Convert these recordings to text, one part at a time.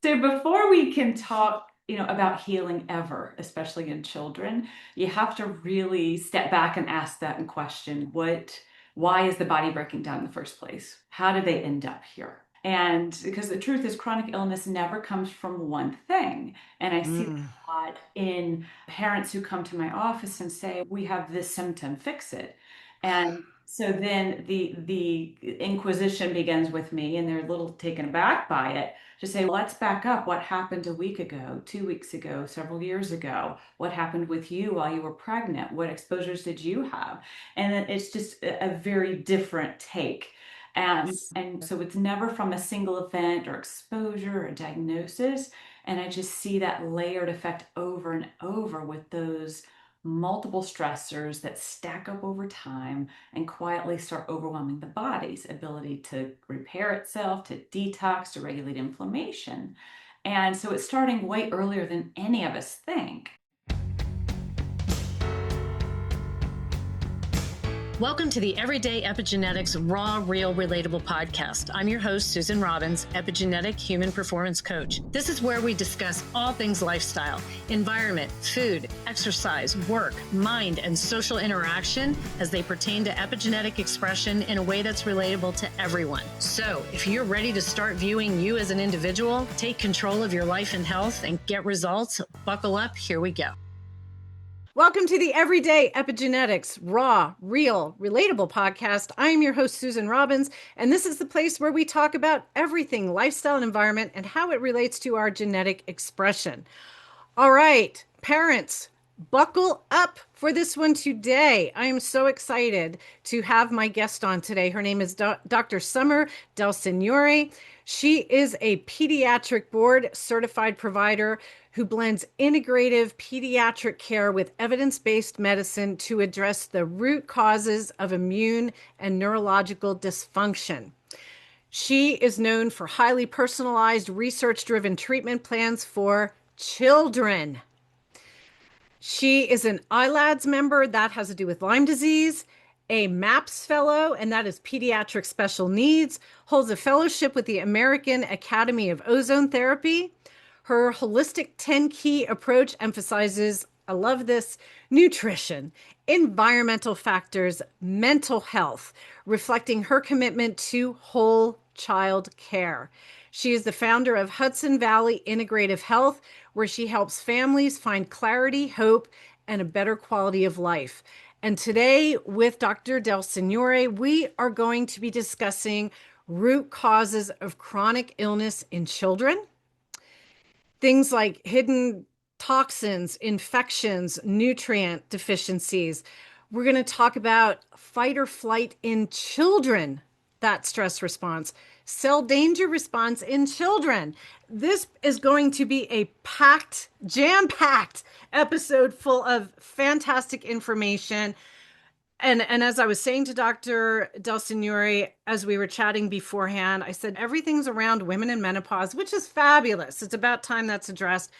So before we can talk, about healing ever, especially in children, you have to really step back and ask that and question why is the body breaking down in the first place? How did they end up here? And because the truth is, chronic illness never comes from one thing. And I see that Mm. a lot in parents who come to my office and say, we have this symptom, fix it. And so then the inquisition begins with me, and they're a little taken aback by it to say, let's back up. What happened a week ago, 2 weeks ago, several years ago? What happened with you while you were pregnant? What exposures did you have? And then it's just a very different take. And so it's never from a single event or exposure or diagnosis. And I just see that layered effect over and over with those multiple stressors that stack up over time and quietly start overwhelming the body's ability to repair itself, to detox, to regulate inflammation. And so it's starting way earlier than any of us think. Welcome to the Everyday Epigenetics Raw, Real, Relatable podcast. I'm your host, Susan Robbins, epigenetic human performance coach. This is where we discuss all things lifestyle, environment, food, exercise, work, mind, and social interaction as they pertain to epigenetic expression in a way that's relatable to everyone. So if you're ready to start viewing you as an individual, take control of your life and health, and get results, buckle up, here we go. Welcome to the Everyday Epigenetics Raw, Real, Relatable podcast. I am your host, Susan Robbins, and this is the place where we talk about everything lifestyle and environment and how it relates to our genetic expression. All right, parents, buckle up for this one today. I am so excited to have my guest on today. Her name is Dr. Summer DelSignore. She is a pediatric board certified provider who blends integrative pediatric care with evidence-based medicine to address the root causes of immune and neurological dysfunction. She is known for highly personalized, research-driven treatment plans for children. She is an ILADS member, that has to do with Lyme disease, a MAPS fellow, and that is pediatric special needs, holds a fellowship with the American Academy of Ozone Therapy. Her holistic 10 key approach emphasizes, I love this, nutrition, environmental factors, mental health, reflecting her commitment to whole child care. She is the founder of Hudson Valley Integrative Health, where she helps families find clarity, hope, and a better quality of life. And today, with Dr. DelSignore, we are going to be discussing root causes of chronic illness in children. Things like hidden toxins, infections, nutrient deficiencies. We're going to talk about fight or flight in children, that stress response, cell danger response in children. This is going to be a packed, jam-packed episode full of fantastic information. And as I was saying to Dr. DelSignore, as we were chatting beforehand, I said, everything's around women in menopause, which is fabulous. It's about time that's addressed.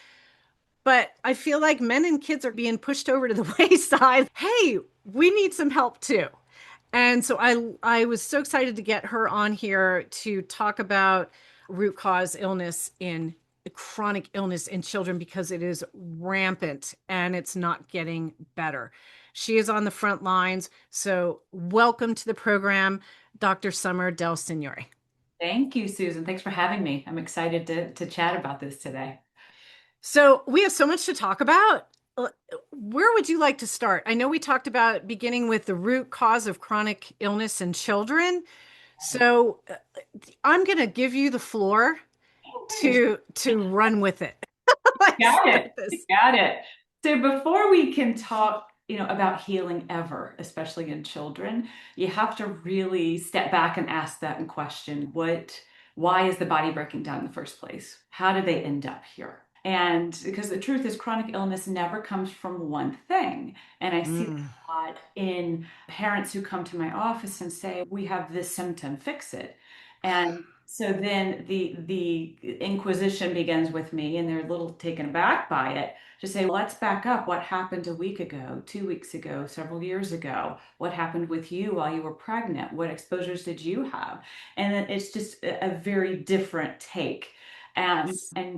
But I feel like men and kids are being pushed over to the wayside. Hey, we need some help too. And so I was so excited to get her on here to talk about root cause illness in chronic illness in children because it is rampant and it's not getting better. She is on the front lines. So welcome to the program, Dr. Summer DelSignore. Thank you, Susan. Thanks for having me. I'm excited to chat about this today. So we have so much to talk about. Where would you like to start? I know we talked about beginning with the root cause of chronic illness in children. So I'm going to give you the floor to run with it. Got it. Got it. So before we can talk, about healing ever, especially in children, you have to really step back and ask that and question why is the body breaking down in the first place? How did they end up here? And because the truth is, chronic illness never comes from one thing. And I see that a lot in parents who come to my office and say, we have this symptom, fix it. And so then the inquisition begins with me, and they're a little taken aback by it to say, let's back up. What happened a week ago, 2 weeks ago, several years ago? What happened with you while you were pregnant? What exposures did you have? And then it's just a very different take. And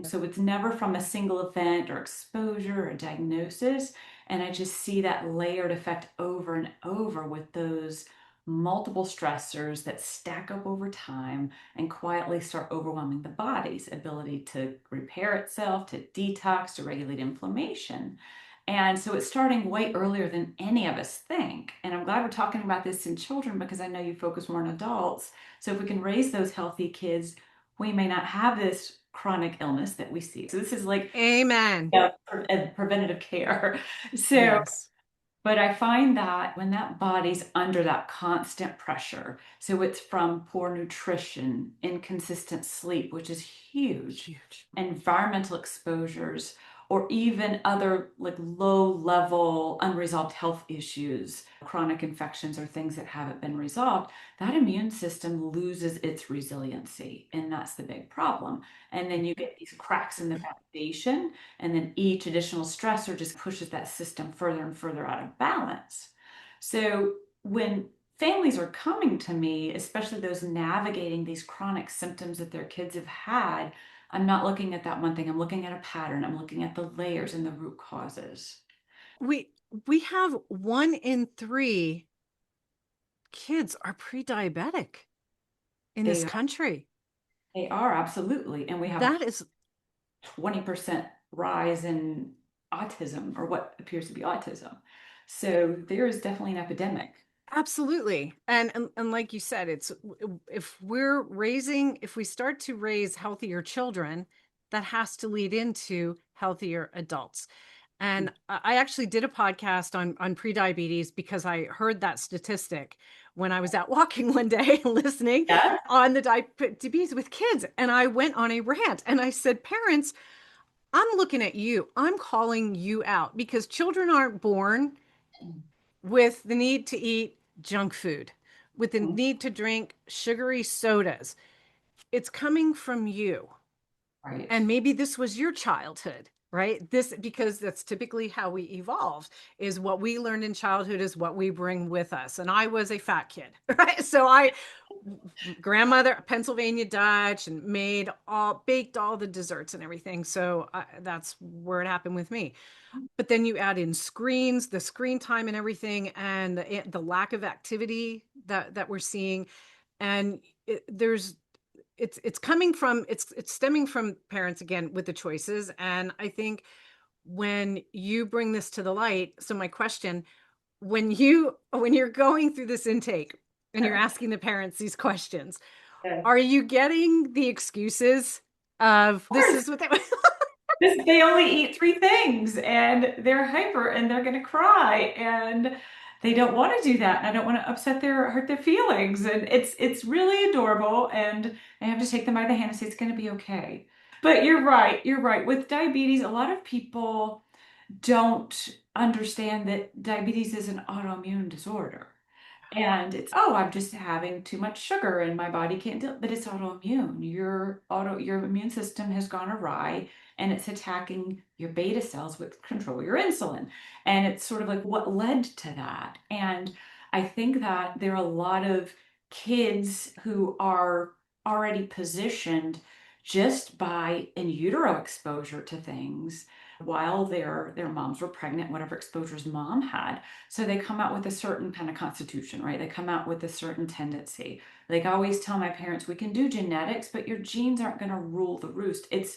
so it's never from a single event or exposure or diagnosis. And I just see that layered effect over and over with those multiple stressors that stack up over time and quietly start overwhelming the body's ability to repair itself, to detox, to regulate inflammation. And so it's starting way earlier than any of us think. And I'm glad we're talking about this in children because I know you focus more on adults. So if we can raise those healthy kids, we may not have this chronic illness that we see. So this is like, Amen. yeah, preventative care. So, Yes. but I find that when that body's under that constant pressure, so it's from poor nutrition, inconsistent sleep, which is huge, Huge. environmental exposures, or even other like low level unresolved health issues, chronic infections, or things that haven't been resolved, that immune system loses its resiliency. And that's the big problem. And then you get these cracks in the foundation, and then each additional stressor just pushes that system further and further out of balance. So when families are coming to me, especially those navigating these chronic symptoms that their kids have had, I'm not looking at that one thing. I'm looking at a pattern. I'm looking at the layers and the root causes. We have 1 in 3 kids are pre-diabetic in this They country. they are absolutely, and we have a That is 20% rise in autism or what appears to be autism. So there is definitely an epidemic. absolutely. And like you said, it's if we start to raise healthier children, that has to lead into healthier adults. And I actually did a podcast on prediabetes because I heard that statistic when I was out walking one day listening Yeah. on the diabetes with kids. And I went on a rant and I said, parents, I'm looking at you. I'm calling you out because children aren't born with the need to eat junk food, with the need to drink sugary sodas. It's coming from you. Right. And maybe this was your childhood, right? This, because that's typically how we evolve, is what we learned in childhood is what we bring with us. And I was a fat kid, right? So grandmother, Pennsylvania Dutch, and baked all the desserts and everything. So that's where it happened with me. But then you add in screens, the screen time and everything, and the lack of activity that we're seeing. And it's stemming from parents again with the choices. And I think when you bring this to the light, so my question, when you're going through this intake and you're asking the parents these questions, Yeah. are you getting the excuses of this is what they They only eat three things and they're hyper and they're going to cry and they don't want to do that. And I don't want to hurt their feelings. And it's really adorable. And I have to take them by the hand and say, it's going to be okay. But you're right. You're right. With diabetes, a lot of people don't understand that diabetes is an autoimmune disorder. And it's, oh, I'm just having too much sugar and my body can't deal, but it's autoimmune. Your immune system has gone awry and it's attacking your beta cells which control your insulin. And it's sort of like what led to that. And I think that there are a lot of kids who are already positioned just by in utero exposure to things while their moms were pregnant, whatever exposures mom had. So they come out with a certain kind of constitution, right? They come out with a certain tendency. Like I always tell my parents, we can do genetics, but your genes aren't going to rule the roost. It's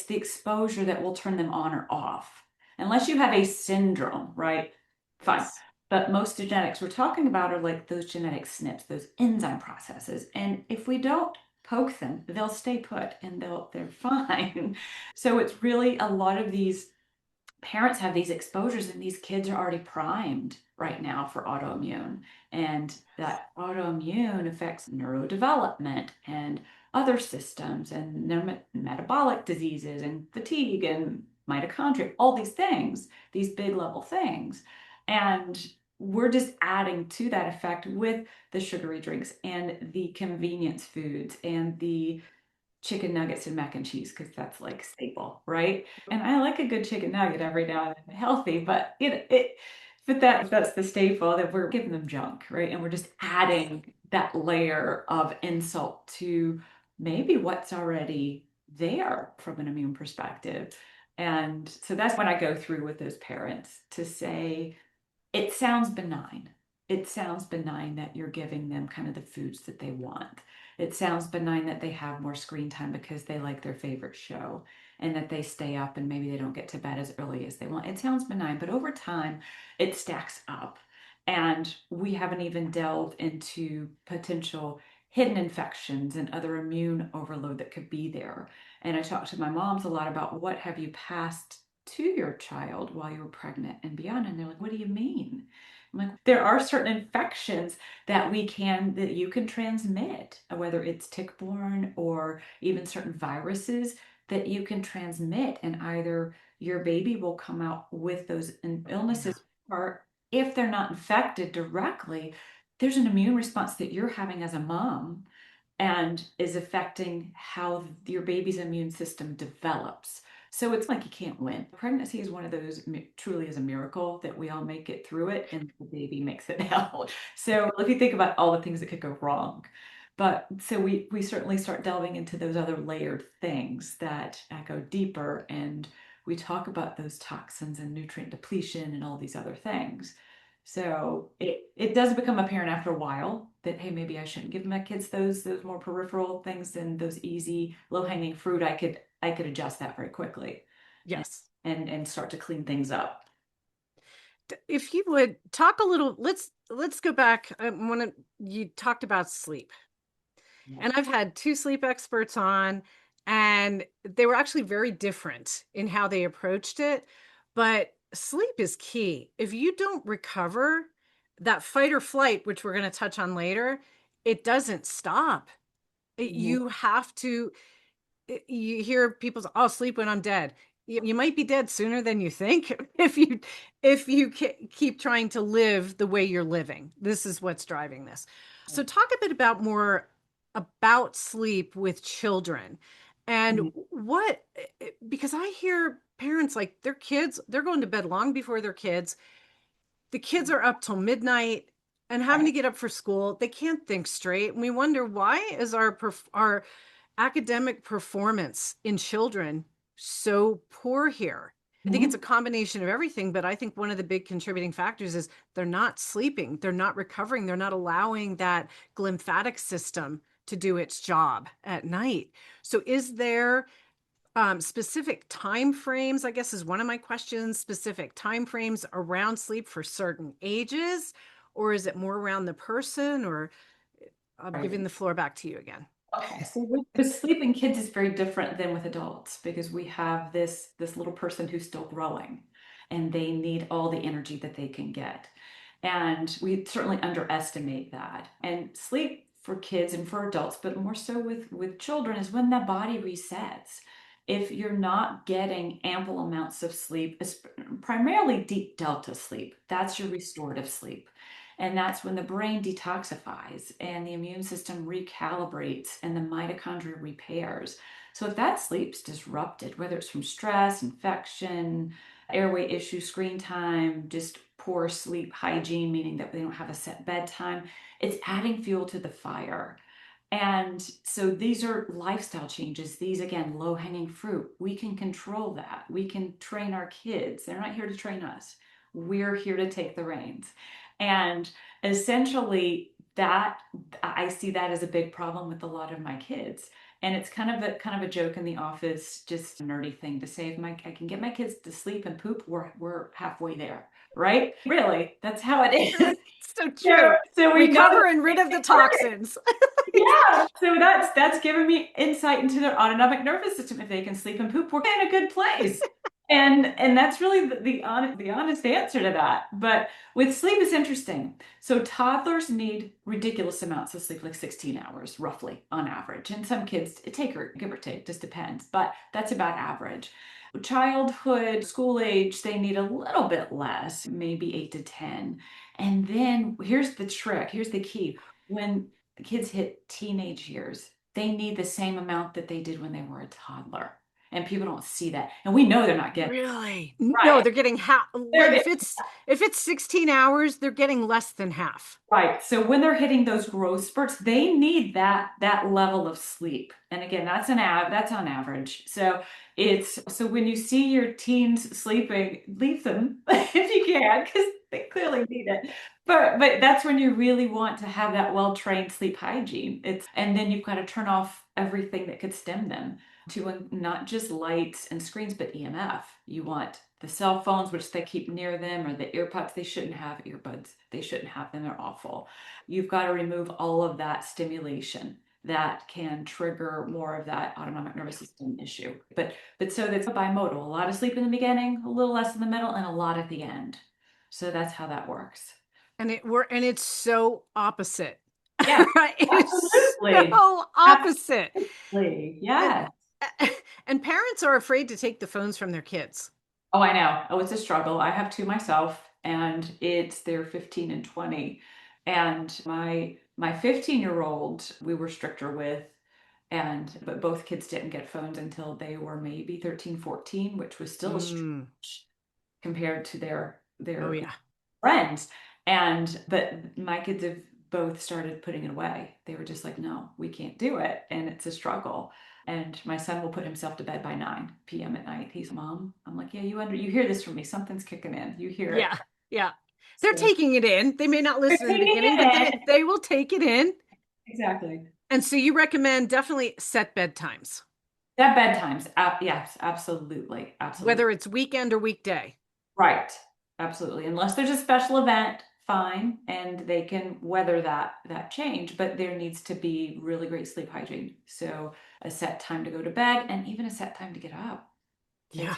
the exposure that will turn them on or off. Unless you have a syndrome, right? Fine. Yes. But most genetics we're talking about are like those genetic SNPs, those enzyme processes. And if we don't poke them, they'll stay put and they're fine. So it's really a lot of these parents have these exposures and these kids are already primed right now for autoimmune. And that autoimmune affects neurodevelopment and other systems and their metabolic diseases and fatigue and mitochondria, all these things, these big level things. And we're just adding to that effect with the sugary drinks and the convenience foods and the chicken nuggets and mac and cheese because that's like staple, right? And I like a good chicken nugget every now and then, healthy, but that's the staple that we're giving them junk, right? And we're just adding that layer of insult to maybe what's already there from an immune perspective. And so that's when I go through with those parents to say, it sounds benign. It sounds benign that you're giving them kind of the foods that they want. It sounds benign that they have more screen time because they like their favorite show and that they stay up and maybe they don't get to bed as early as they want. It sounds benign, but over time it stacks up. And we haven't even delved into potential hidden infections and other immune overload that could be there. And I talk to my moms a lot about what have you passed to your child while you were pregnant and beyond. And they're like, what do you mean? I'm like, there are certain infections that you can transmit, whether it's tick-borne or even certain viruses that you can transmit. And either your baby will come out with those illnesses, or if they're not infected directly, there's an immune response that you're having as a mom and is affecting how your baby's immune system develops. So it's like you can't win. Pregnancy is one of those truly is a miracle that we all make it through it and the baby makes it out. So if you think about all the things that could go wrong. But so we certainly start delving into those other layered things that go deeper, and we talk about those toxins and nutrient depletion and all these other things. So it does become apparent after a while that, hey, maybe I shouldn't give my kids those more peripheral things and those easy low-hanging fruit. I could adjust that very quickly. Yes. And start to clean things up. If you would talk a little, let's go back. You talked about sleep. Yeah. And I've had two sleep experts on, and they were actually very different in how they approached it. But sleep is key. If you don't recover, that fight or flight, which we're going to touch on later, it doesn't stop. You have to, you hear people say, I'll sleep when I'm dead. You might be dead sooner than you think if you keep trying to live the way you're living. This is what's driving this. So talk a bit more about sleep with children and because I hear parents like their kids, they're going to bed long before their kids. The kids are up till midnight and having to get up for school. They can't think straight. And we wonder, why is our academic performance in children so poor here? I think it's a combination of everything, but I think one of the big contributing factors is they're not sleeping, they're not recovering, they're not allowing that glymphatic system to do its job at night. So is there specific time frames, I guess is one of my questions, specific time frames around sleep for certain ages, or is it more around the person? Or I'm giving the floor back to you again. Okay, so with sleeping kids is very different than with adults, because we have this little person who's still growing and they need all the energy that they can get. And we certainly underestimate that. And sleep for kids and for adults, but more so with children, is when the body resets. If you're not getting ample amounts of sleep, primarily deep delta sleep, that's your restorative sleep. And that's when the brain detoxifies and the immune system recalibrates and the mitochondria repairs. So if that sleep's disrupted, whether it's from stress, infection, airway issue, screen time, just poor sleep hygiene, meaning that they don't have a set bedtime, it's adding fuel to the fire. And so these are lifestyle changes. These, again, low-hanging fruit. We can control that. We can train our kids. They're not here to train us. We're here to take the reins. And essentially that I see that as a big problem with a lot of my kids. And it's kind of a joke in the office, just a nerdy thing to say, if I can get my kids to sleep and poop, we're halfway there, right? Really, that's how it is. So true. So we recover and rid of the toxins. Yeah, so that's giving me insight into their autonomic nervous system. If they can sleep and poop, we're in a good place. And that's really the honest answer to that. But with sleep, it's interesting. So toddlers need ridiculous amounts of sleep, like 16 hours roughly on average. And some kids, give or take, just depends. But that's about average. Childhood, school age, they need a little bit less, maybe 8 to 10. And then here's the trick. Here's the key. When the kids hit teenage years, they need the same amount that they did when they were a toddler. And people don't see that. And we know they're not getting Really? No, right. they're getting half. Like They're, if it's 16 hours, they're getting less than half. right. So when they're hitting those growth spurts, they need that level of sleep. And again, that's on average. So when you see your teens sleeping, leave them if you can, because they clearly need it. But that's when you really want to have that well-trained sleep hygiene. And then you've got to turn off everything that could stem them to not just lights and screens, but EMF. You want the cell phones, which they keep near them, or the earpods. They shouldn't have earbuds. They shouldn't have them. They're awful. You've got to remove all of that stimulation that can trigger more of that autonomic nervous system issue. But so that's bimodal. A lot of sleep in the beginning, a little less in the middle, and a lot at the end. So that's how that works. And it's so opposite. Yeah, Right? It's absolutely. so opposite. Absolutely. And Yeah. and parents are afraid to take the phones from their kids. Oh, I know. Oh, it's a struggle. I have two myself, and they're 15 and 20. And my 15-year-old, we were stricter with, but both kids didn't get phones until they were maybe 13, 14, which was still a stretch compared to Oh their yeah. friends. But my kids have both started putting it away. They were just like, no, we can't do it. And it's a struggle. And my son will put himself to bed by 9 p.m. at night. He's, Mom, I'm like, yeah, you hear this from me. Something's kicking in. You hear it. Yeah. Yeah. They're So taking it in. They may not they're listen in the taking beginning, but it in. they will take it in. Exactly. And so you recommend definitely set bedtimes, That bedtimes. Yes, absolutely. Absolutely. whether it's weekend or weekday. Right. Absolutely. Unless there's a special event, fine, and they can weather that change, but there needs to be really great sleep hygiene. So a set time to go to bed and even a set time to get up. Yeah.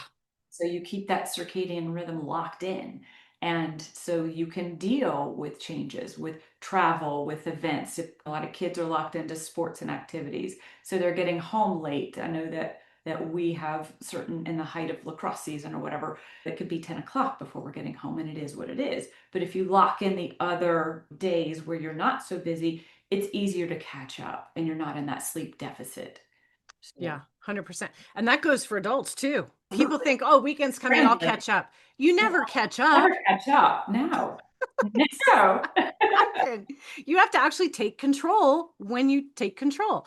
So you keep that circadian rhythm locked in. And so you can deal with changes, with travel, with events. If a lot of kids are locked into sports and activities, so they're getting home late. I know that we have certain in the height of lacrosse season or whatever, it could be 10 o'clock before we're getting home, and it is what it is. But if you lock in the other days where you're not so busy, it's easier to catch up and you're not in that sleep deficit. So, Yeah, 100%. And that goes for adults too. People think, oh, weekend's coming, I'll translate. catch up. You never catch up. Never catch up. No. No. You have to actually take control when you take control.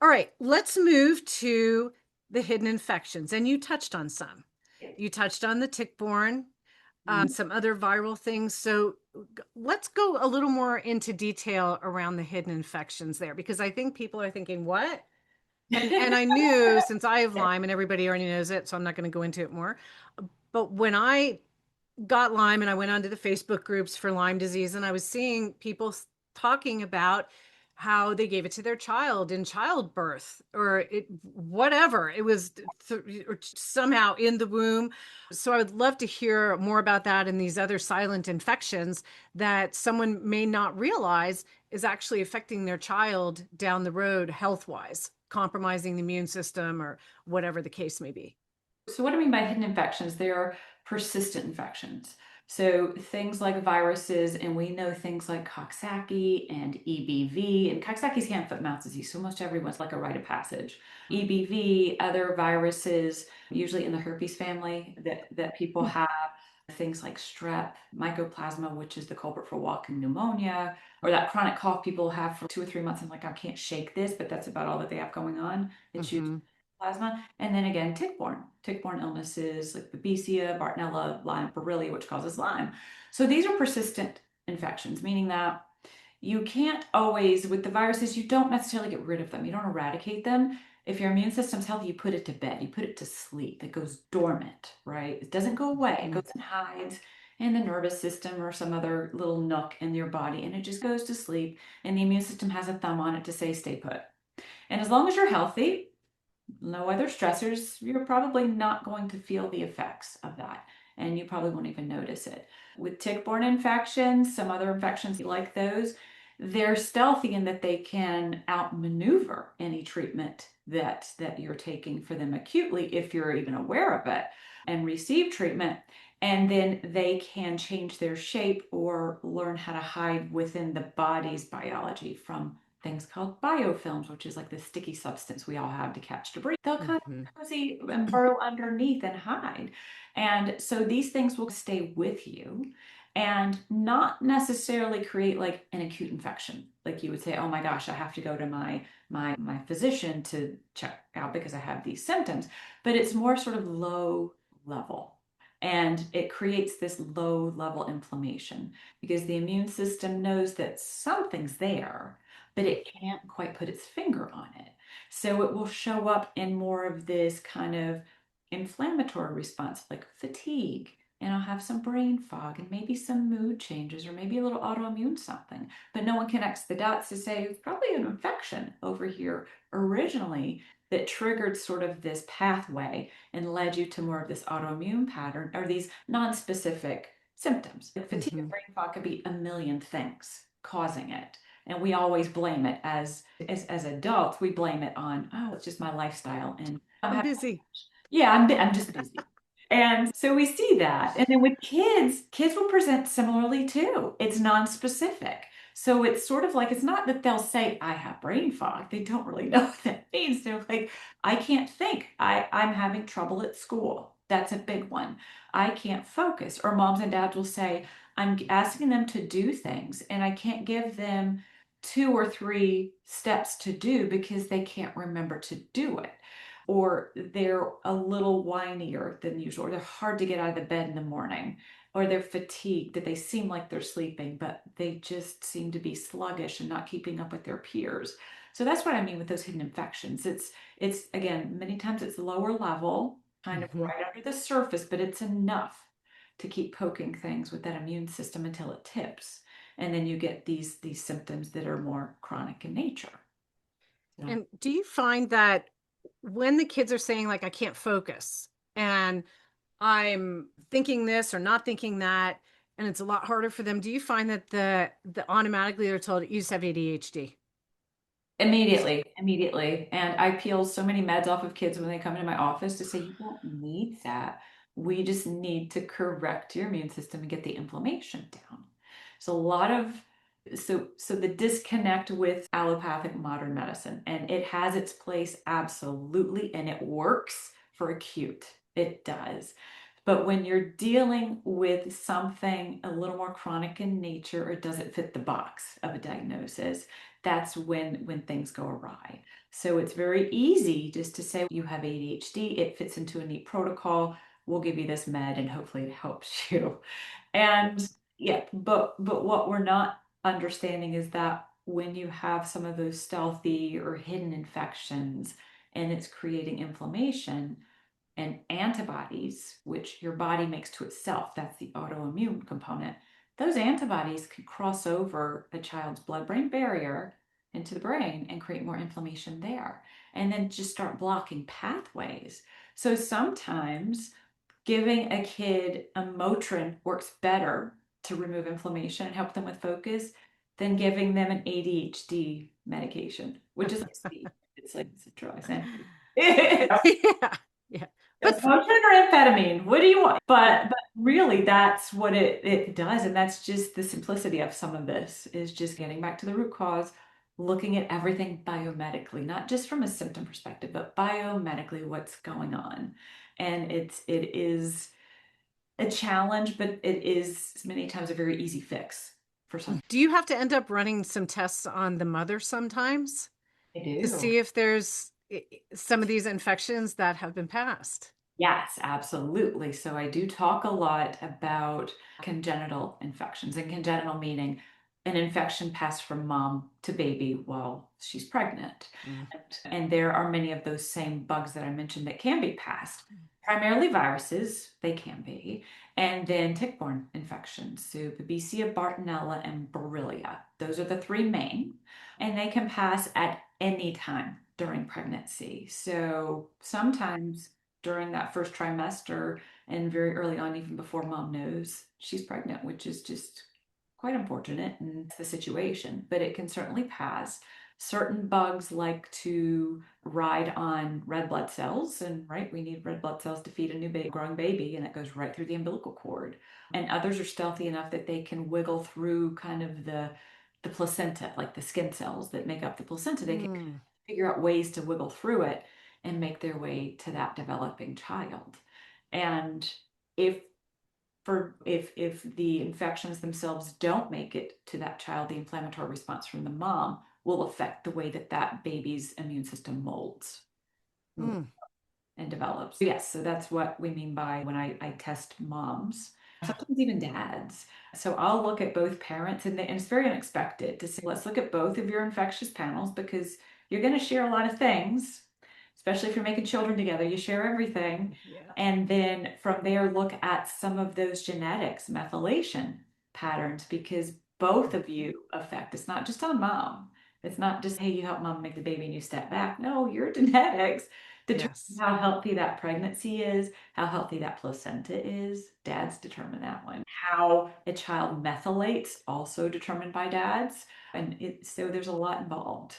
All right, let's move to the hidden infections. And you touched on some. You touched on the tick-borne, some other viral things. So let's go a little more into detail around the hidden infections there, because I think people are thinking, what? And I knew, since I have Lyme and everybody already knows it, so I'm not going to go into it more. But when I got Lyme and I went onto the Facebook groups for Lyme disease, and I was seeing people talking about how they gave it to their child in childbirth, or whatever it was, or somehow in the womb. So I would love to hear more about that and these other silent infections that someone may not realize is actually affecting their child down the road, health wise, compromising the immune system or whatever the case may be. So what I mean by hidden infections, they are persistent infections. So things like viruses, and we know things like Coxsackie and EBV, and Coxsackie's hand, foot, mouth disease. So almost everyone's like a rite of passage. EBV, other viruses, usually in the herpes family that people have, things like strep, mycoplasma, which is the culprit for walking pneumonia, or that chronic cough people have for 2 or 3 months. And like, I can't shake this, but that's about all that they have going on. It's usually plasma. And then again, tick-borne illnesses like Babesia, Bartonella, Lyme, Borrelia, which causes Lyme. So these are persistent infections, meaning that you can't always, with the viruses, you don't necessarily get rid of them. You don't eradicate them. If your immune system's healthy, you put it to bed, you put it to sleep. It goes dormant, right? It doesn't go away. It goes and hides in the nervous system or some other little nook in your body, and it just goes to sleep. And the immune system has a thumb on it to say, stay put. And as long as you're healthy, no other stressors, you're probably not going to feel the effects of that. And you probably won't even notice it. With tick-borne infections, some other infections like those, they're stealthy in that they can outmaneuver any treatment that you're taking for them acutely, if you're even aware of it, and receive treatment. And then they can change their shape or learn how to hide within the body's biology from things called biofilms, which is like the sticky substance we all have to catch debris. They'll kind of cozy and burrow underneath and hide. And so these things will stay with you and not necessarily create like an acute infection. Like you would say, oh my gosh, I have to go to my physician to check out because I have these symptoms. But it's more sort of low level. And it creates this low level inflammation because the immune system knows that something's there, but it can't quite put its finger on it. So it will show up in more of this kind of inflammatory response, like fatigue, and I'll have some brain fog and maybe some mood changes or maybe a little autoimmune something. But no one connects the dots to say it's probably an infection over here originally that triggered sort of this pathway and led you to more of this autoimmune pattern or these non-specific symptoms. Like fatigue and brain fog could be a million things causing it. And we always blame it as adults, we blame it on, oh, it's just my lifestyle. And I'm busy. Yeah, I'm just busy. And so we see that. And then with kids will present similarly too. It's non-specific. So it's sort of like, it's not that they'll say, I have brain fog. They don't really know what that means. They're like, I can't think. I'm having trouble at school. That's a big one. I can't focus. Or moms and dads will say, I'm asking them to do things and I can't give them 2 or 3 steps to do because they can't remember to do it. Or they're a little whinier than usual, or they're hard to get out of the bed in the morning, or they're fatigued, that they seem like they're sleeping, but they just seem to be sluggish and not keeping up with their peers. So that's what I mean with those hidden infections. It's again, many times it's lower level, kind of right under the surface, but it's enough to keep poking things with that immune system until it tips. And then you get these symptoms that are more chronic in nature. And do you find that when the kids are saying like, I can't focus and I'm thinking this or not thinking that, and it's a lot harder for them, do you find that the automatically they're told you just have ADHD? Immediately. And I peel so many meds off of kids when they come into my office to say, you don't need that. We just need to correct your immune system and get the inflammation down. So a lot of so the disconnect with allopathic modern medicine, and it has its place absolutely, and it works for acute. It does. But when you're dealing with something a little more chronic in nature or doesn't fit the box of a diagnosis, that's when things go awry. So it's very easy just to say you have ADHD, it fits into a neat protocol, we'll give you this med and hopefully it helps you. And yeah, but what we're not understanding is that when you have some of those stealthy or hidden infections and it's creating inflammation, and antibodies, which your body makes to itself, that's the autoimmune component, those antibodies can cross over a child's blood-brain barrier into the brain and create more inflammation there, and then just start blocking pathways. So sometimes giving a kid a Motrin works better to remove inflammation and help them with focus than giving them an ADHD medication, which is like speed. It's like Citroen. Yeah. But Motrin or amphetamine, what do you want? But really that's what it does. And that's just the simplicity of some of this is just getting back to the root cause, looking at everything biomedically, not just from a symptom perspective, but biomedically what's going on. And it is a challenge, but it is many times a very easy fix for some. Do you have to end up running some tests on the mother sometimes I do. to see if there's some of these infections that have been passed? Yes, absolutely. So I do talk a lot about congenital infections, and congenital meaning an infection passed from mom to baby while she's pregnant. And there are many of those same bugs that I mentioned that can be passed, primarily viruses, they can be, and then tick-borne infections, so Babesia, Bartonella, and Borrelia. Those are the 3 main, and they can pass at any time during pregnancy. So sometimes during that first trimester and very early on, even before mom knows she's pregnant, which is just quite unfortunate in the situation, but it can certainly pass. Certain bugs like to ride on red blood cells, and right, we need red blood cells to feed a new growing baby, and it goes right through the umbilical cord. And others are stealthy enough that they can wiggle through kind of the the placenta, like the skin cells that make up the placenta, they can Mm. figure out ways to wiggle through it and make their way to that developing child. And if if the infections themselves don't make it to that child, the inflammatory response from the mom will affect the way that that baby's immune system molds Mm. and develops. Yes, so that's what we mean by when I test moms, sometimes even dads. So I'll look at both parents, and it's very unexpected to say, let's look at both of your infectious panels because you're going to share a lot of things, especially if you're making children together. You share everything. Yeah. And then from there, look at some of those genetics, methylation patterns, because both of you affect. It's not just on mom. It's not just, hey, you help mom make the baby and you step back. No, your genetics determine Yes. how healthy that pregnancy is, how healthy that placenta is. Dads determine that one. How a child methylates, also determined by dads. And so there's a lot involved.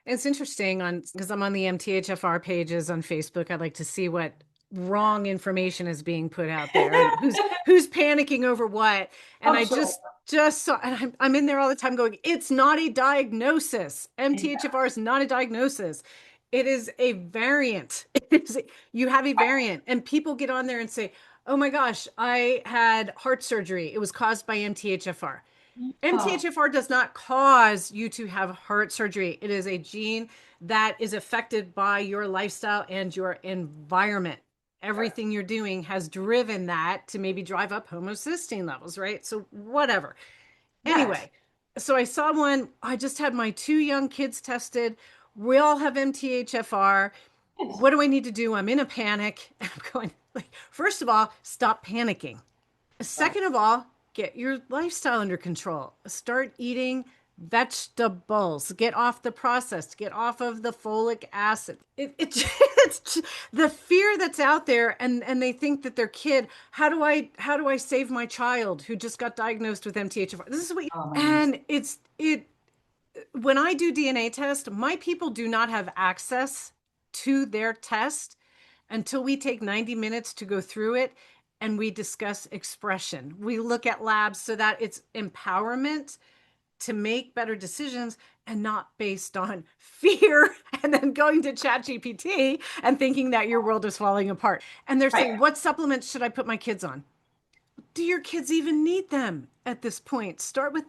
It's interesting because I'm on the MTHFR pages on Facebook. I like to see what wrong information is being put out there and who's panicking over what. And Oh, I sure. just saw, and I'm in there all the time going, it's not a diagnosis. Yeah. MTHFR is not a diagnosis. It is a variant. You have a variant, and people get on there and say, "Oh my gosh, I had heart surgery. It was caused by MTHFR." Oh, MTHFR does not cause you to have heart surgery. It is a gene that is affected by your lifestyle and your environment. Everything you're doing has driven that to maybe drive up homocysteine levels, right? So, whatever. right. Anyway, so I saw one. I just had my 2 young kids tested. We all have MTHFR. Yes. What do I need to do? I'm in a panic. I'm going, like, first of all, stop panicking. Right. Second of all, get your lifestyle under control. Start eating vegetables. Get off the processed. Get off of the folic acid. It's the fear that's out there, and they think that their kid. How do I save my child who just got diagnosed with MTHFR? This is what. Oh my goodness. And it. When I do DNA test, my people do not have access to their test until we take 90 minutes to go through it and we discuss expression. We look at labs so that it's empowerment to make better decisions and not based on fear and then going to ChatGPT and thinking that your world is falling apart. And they're Right. saying, what supplements should I put my kids on? Do your kids even need them at this point? Start with,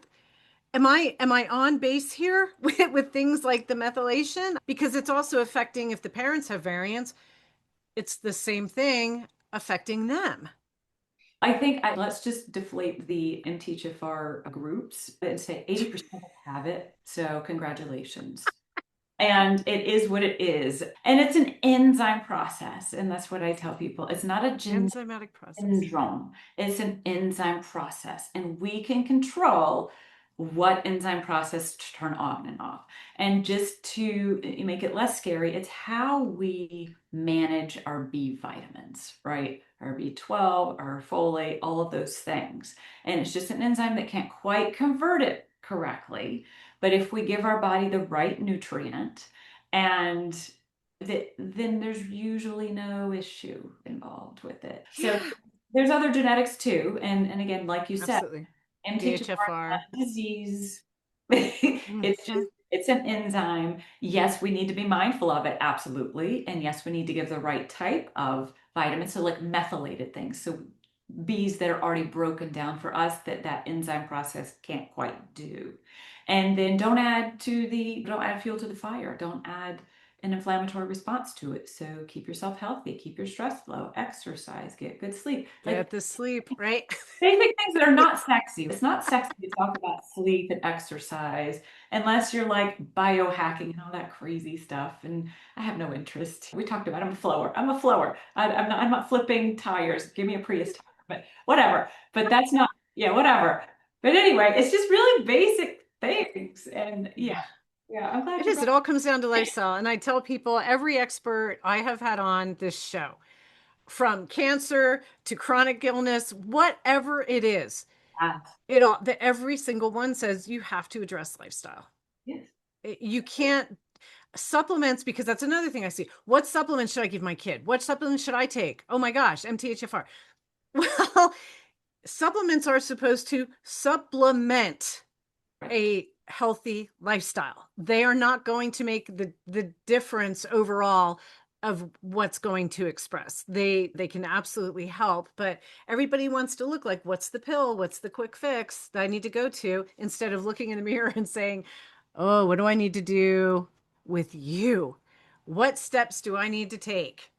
am I on base here with things like the methylation? Because it's also affecting, if the parents have variants, it's the same thing affecting them. I think let's just deflate the MTHFR groups and say 80% have it. So congratulations. And it is what it is. And it's an enzyme process. And that's what I tell people. It's not a Enzymatic process. syndrome. It's an enzyme process, and we can control what enzyme process to turn on and off. And just to make it less scary, it's how we manage our B vitamins, right? Our B12, our folate, all of those things. And it's just an enzyme that can't quite convert it correctly. But if we give our body the right nutrient and then there's usually no issue involved with it. So Yeah, there's other genetics too. And again, like you said, absolutely. MTHFR is not DHFR. a disease. It's Mhm. just, it's an enzyme. Yes, we need to be mindful of it, absolutely. And yes, we need to give the right type of vitamins. So like methylated things. So B's that are already broken down for us that that enzyme process can't quite do. And then don't add fuel to the fire. Don't add an inflammatory response to it. So keep yourself healthy, keep your stress low, exercise, get good sleep. Like Get the sleep, right? basic things that are not sexy. It's not sexy to talk about sleep and exercise unless you're like biohacking and all that crazy stuff. And I have no interest. We talked about I'm a flower. I'm a flower. I'm not flipping tires. Give me a Prius tire, but whatever. But that's not, yeah, whatever. But anyway, it's just really basic things. And yeah, Yeah. yeah, I'm glad It you is. brought It all comes down to lifestyle. And I tell people, every expert I have had on this show, from cancer to chronic illness, whatever it is, that. every single one says you have to address lifestyle. Yes. You can't supplements, because that's another thing I see. What supplements should I give my kid? What supplements should I take? Oh my gosh, MTHFR. Well, supplements are supposed to supplement a healthy lifestyle. They are not going to make the difference overall of what's going to express. They can absolutely help, but everybody wants to look like, what's the pill? What's the quick fix that I need to go to, instead of looking in the mirror and saying, oh, what do I need to do with you? What steps do I need to take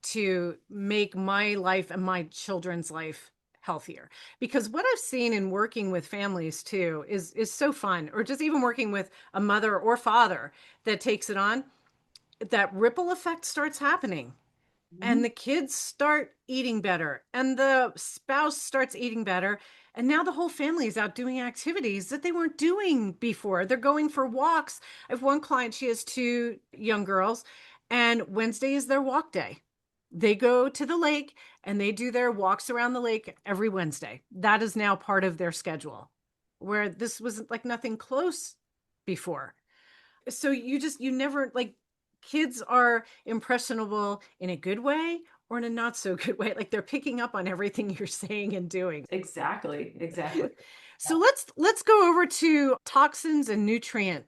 to make my life and my children's life healthier? Because what I've seen in working with families too is so fun, or just even working with a mother or father that takes it on, that ripple effect starts happening, and the kids start eating better and the spouse starts eating better, and now the whole family is out doing activities that they weren't doing before. They're going for walks. I have one client, she has two young girls, and Wednesday is their walk day. They go to the lake and they do their walks around the lake every Wednesday. That is now part of their schedule, where this was like nothing close before. So you never, like, kids are impressionable in a good way or in a not so good way. Like, they're picking up on everything you're saying and doing. Exactly. Exactly. So let's go over to toxins and nutrient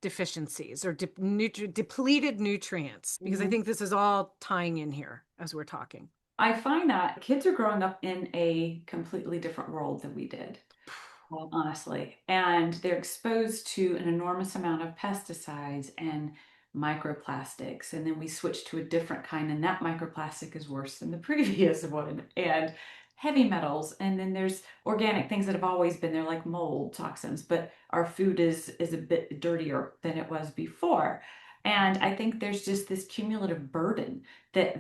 deficiencies, or depleted nutrients, because I think this is all tying in here as we're talking. I find that kids are growing up in a completely different world than we did. Well, honestly, and they're exposed to an enormous amount of pesticides and microplastics. And then we switch to a different kind, and that microplastic is worse than the previous one, and heavy metals. And then there's organic things that have always been there, like mold toxins, but our food is a bit dirtier than it was before. And I think there's just this cumulative burden that's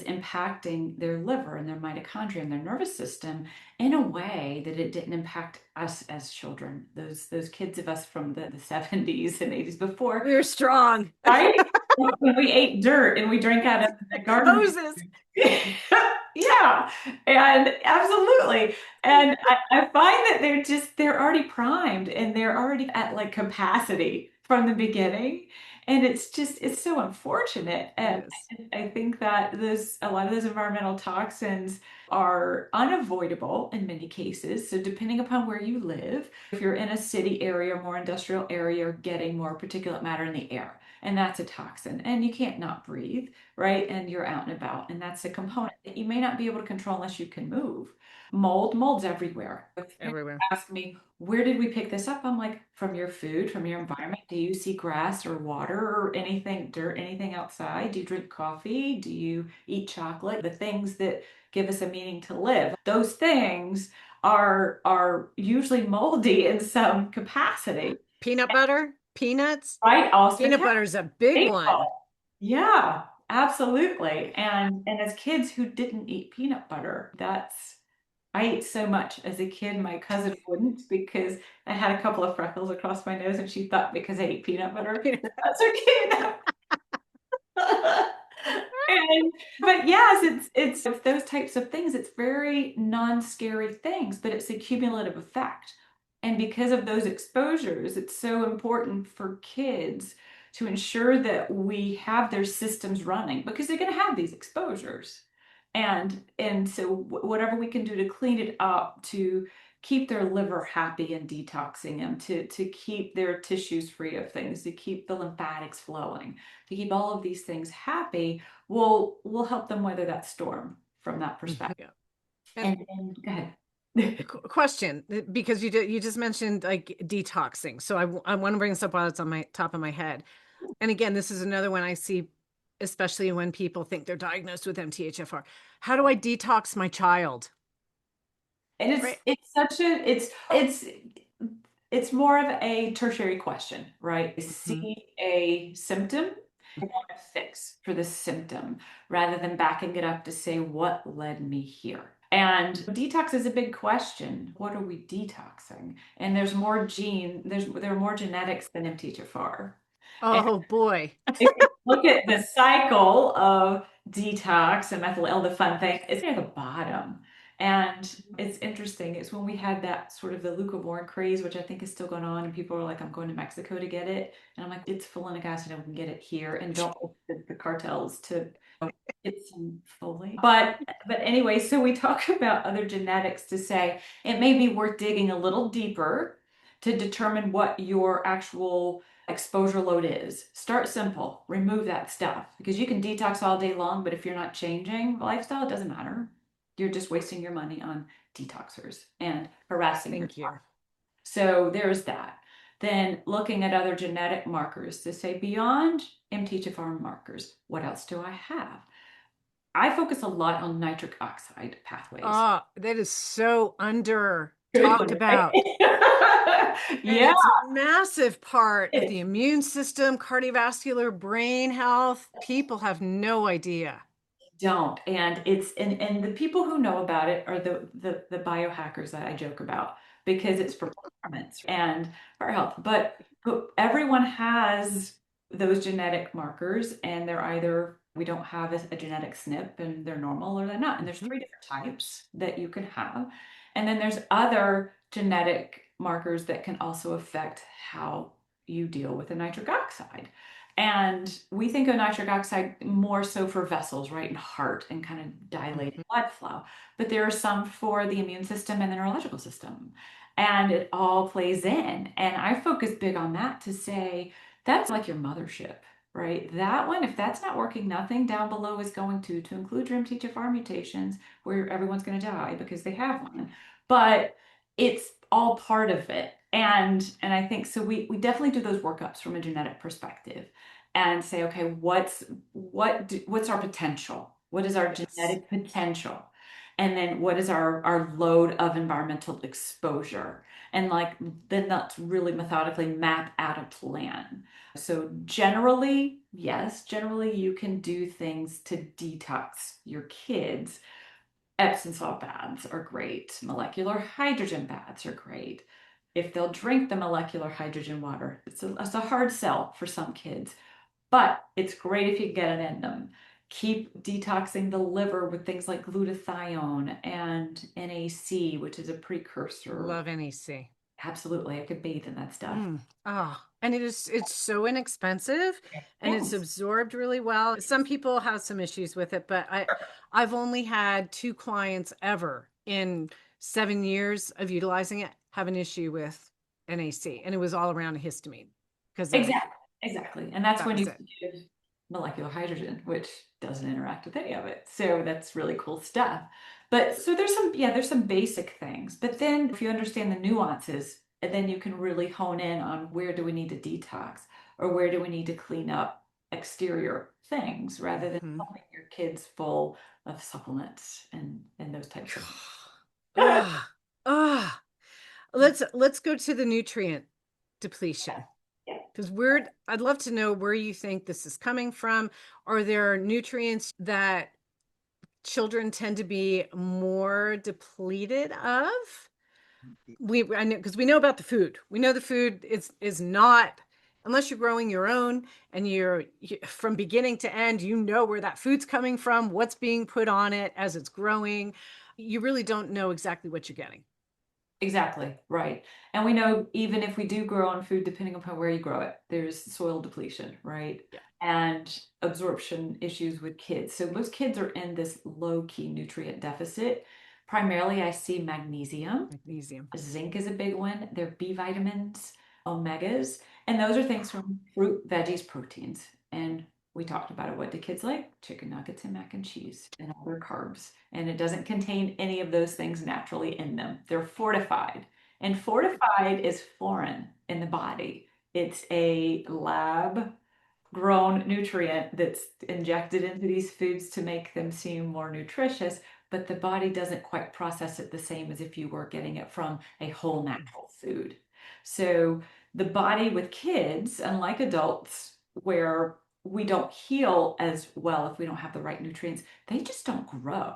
impacting their liver and their mitochondria and their nervous system in a way that it didn't impact us as children. Those kids of us from the 70s and 80s before. We're strong. Right? When we ate dirt and we drank out of the garden. Hoses. Yeah, and absolutely. And I find that they're already primed and they're already at like capacity from the beginning. And it's so unfortunate. And Yes. I think that a lot of those environmental toxins are unavoidable in many cases. So depending upon where you live, if you're in a city area, more industrial area, you're getting more particulate matter in the air. And that's a toxin. And you can't not breathe, right? And you're out and about. And that's a component that you may not be able to control unless you can move. Mold's everywhere. If you Everywhere. ask me, where did we pick this up? I'm like, from your food, from your environment. Do you see grass or water or anything, dirt, anything outside? Do you drink coffee? Do you eat chocolate? The things that give us a meaning to live. Those things are usually moldy in some capacity. Peanut butter, peanuts. Right? Also, Peanut butter is a big one. Yeah, absolutely. And as kids who didn't eat peanut butter, I ate so much as a kid. My cousin wouldn't, because I had a couple of freckles across my nose, and she thought because I ate peanut butter, that's okay. But yes, it's those types of things. It's very non-scary things, but it's a cumulative effect. And because of those exposures, it's so important for kids to ensure that we have their systems running, because they're going to have these exposures. And so whatever we can do to clean it up, to keep their liver happy and detoxing them, to keep their tissues free of things, to keep the lymphatics flowing, to keep all of these things happy, will help them weather that storm from that perspective. Yeah. And go ahead. Question, because you just mentioned like detoxing. So I want to bring this up while it's on my top of my head. And again, this is another one I see, especially when people think they're diagnosed with MTHFR. How do I detox my child? And it's more of a tertiary question, right? I see a symptom, I want a fix for the symptom, rather than backing it up to say what led me here. And detox is a big question. What are we detoxing? And there are more genetics than MTHFR. Oh boy. If you look at the cycle of detox and methyl L, the fun thing, it's near the bottom. And it's interesting. It's when we had that sort of the leucovorin craze, which I think is still going on, and people are like, I'm going to Mexico to get it. And I'm like, it's folinic acid, and we can get it here. And don't look at the cartels to get some folate. But anyway, so we talk about other genetics to say it may be worth digging a little deeper to determine what your actual exposure load is. Start simple, remove that stuff because you can detox all day long, but if you're not changing lifestyle, it doesn't matter. You're just wasting your money on detoxers and harassing Thank you. yourself. So there's that. Then looking at other genetic markers to say beyond MTHFR markers, what else do I have? I focus a lot on nitric oxide pathways. Oh, that is so under Good talked one, right? about. And Yeah. it's a massive part of the immune system, cardiovascular, brain health. People have no idea. Don't. And it's and the people who know about it are the biohackers that I joke about because it's for performance and for health. But everyone has those genetic markers and they're either we don't have a genetic SNP and they're normal or they're not. And there's three different types that you can have. And then there's other genetic markers that can also affect how you deal with the nitric oxide. And we think of nitric oxide more so for vessels, right, and heart and kind of dilated blood flow. But there are some for the immune system and the neurological system. And it all plays in. And I focus big on that to say that's like your mothership, right? That one, if that's not working, nothing down below is going to include your MTHFR mutations where everyone's going to die because they have one. But it's all part of it. And I think so we definitely do those workups from a genetic perspective and say, okay, what's our potential? What is our genetic potential? And then what is our load of environmental exposure? And like then that's really methodically map out a plan. So generally, yes, generally you can do things to detox your kids. Epsom salt baths are great. Molecular hydrogen baths are great. If they'll drink the molecular hydrogen water, it's a hard sell for some kids, but it's great if you get it in them. Keep detoxing the liver with things like glutathione and NAC, which is a precursor. Love NEC. Absolutely. I could bathe in that stuff. Oh, and it's so inexpensive and it's Yes. absorbed really well. Some people have some issues with it, but I've only had 2 clients ever in 7 years of utilizing it have an issue with NAC, and it was all around histamine because of Exactly. And that's that when was you it. give molecular hydrogen, which doesn't interact with any of it. So that's really cool stuff. But so there's some basic things. But then if you understand the nuances, and then you can really hone in on where do we need to detox or where do we need to clean up exterior things rather than pumping your kids full of supplements and those types of things. Ugh. Ugh. Let's go to the nutrient depletion. Yeah. Because I'd love to know where you think this is coming from. Are there nutrients that children tend to be more depleted of? I know because we know about the food. We know the food is not unless you're growing your own and from beginning to end, you know where that food's coming from, what's being put on it as it's growing. You really don't know exactly what you're getting. Exactly, right. And we know even if we do grow on food, depending upon where you grow it, there's soil depletion, right? Yeah. And absorption issues with kids. So most kids are in this low-key nutrient deficit. Primarily, I see magnesium. Magnesium. Zinc is a big one. They're B vitamins, omegas, and those are things from fruit, veggies, proteins. And we talked about it. What do kids like? Chicken nuggets and mac and cheese and other carbs. And it doesn't contain any of those things naturally in them. They're fortified. And fortified is foreign in the body. It's a lab grown nutrient that's injected into these foods to make them seem more nutritious, but the body doesn't quite process it the same as if you were getting it from a whole natural food. So the body with kids, unlike adults, where we don't heal as well if we don't have the right nutrients, they just don't grow.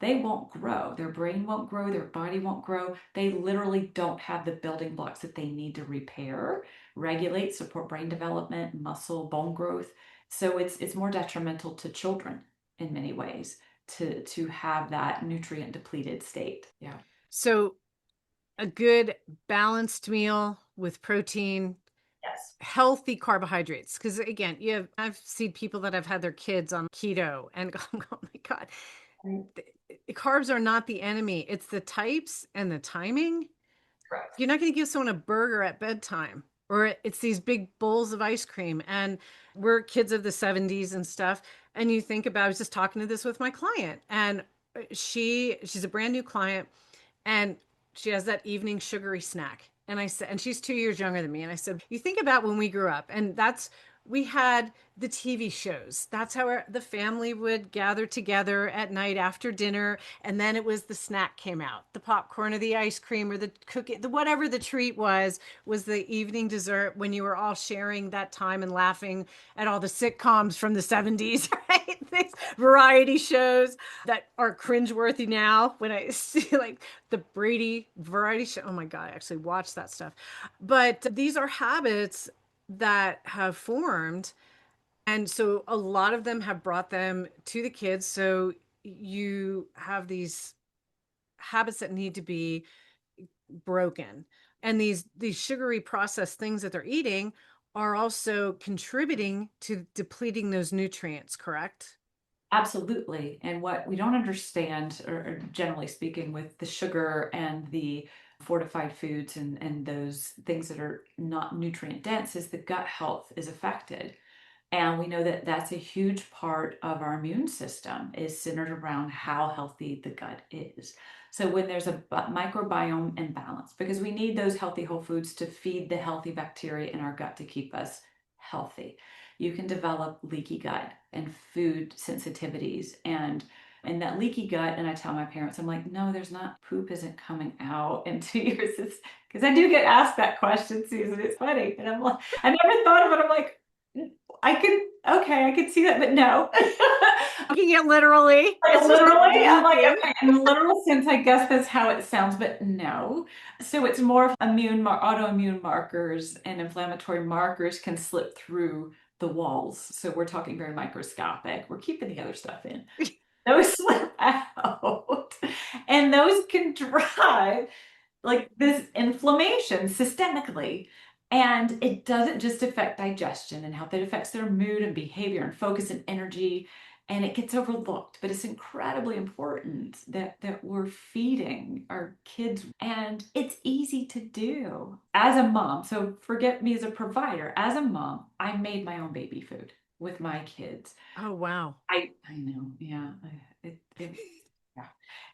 They won't grow. Their brain won't grow. Their body won't grow. They literally don't have the building blocks that they need to repair, regulate, support brain development, muscle, bone growth. So it's more detrimental to children in many ways to have that nutrient depleted state. Yeah. So a good balanced meal with protein, Yes. healthy carbohydrates. Because again, I've seen people that have had their kids on keto and go, oh my God, carbs are not the enemy. It's the types and the timing. Correct. You're not going to give someone a burger at bedtime, or it's these big bowls of ice cream. And we're kids of the 70s and stuff. And you think about, I was just talking to this with my client, and she's a brand new client, and she has that evening sugary snack. And I said, and she's 2 years younger than me. And I said, you think about when we grew up, and we had the TV shows. That's how the family would gather together at night after dinner. And then it was the snack came out, the popcorn or the ice cream or the cookie, whatever the treat was the evening dessert when you were all sharing that time and laughing at all the sitcoms from the 70s, right? These variety shows that are cringeworthy now when I see like the Brady variety show. Oh my God, I actually watched that stuff. But these are habits that have formed. And so a lot of them have brought them to the kids. So you have these habits that need to be broken. And these sugary processed things that they're eating are also contributing to depleting those nutrients, correct? Absolutely. And what we don't understand, or generally speaking, with the sugar and the fortified foods and those things that are not nutrient dense, is the gut health is affected. And we know that that's a huge part of our immune system, is centered around how healthy the gut is. So when there's a microbiome imbalance, because we need those healthy whole foods to feed the healthy bacteria in our gut to keep us healthy, you can develop leaky gut and food sensitivities and that leaky gut. And I tell my parents, I'm like, no, there's not, poop isn't coming out in 2 years. Because I do get asked that question, Susan. It's funny. And I'm like, I never thought of it. I'm like, I could see that, but no. Taking it literally. Like, literally, I'm like, okay, in the literal sense, I guess that's how it sounds, but no. So it's more autoimmune markers and inflammatory markers can slip through the walls. So we're talking very microscopic. We're keeping the other stuff in. Those slip out, and those can drive like this inflammation systemically. And it doesn't just affect digestion and health, it affects their mood and behavior and focus and energy. And it gets overlooked, but it's incredibly important that we're feeding our kids. And it's easy to do as a mom. So forget me as a provider. As a mom, I made my own baby food with my kids. Oh, wow. I know, yeah. Yeah.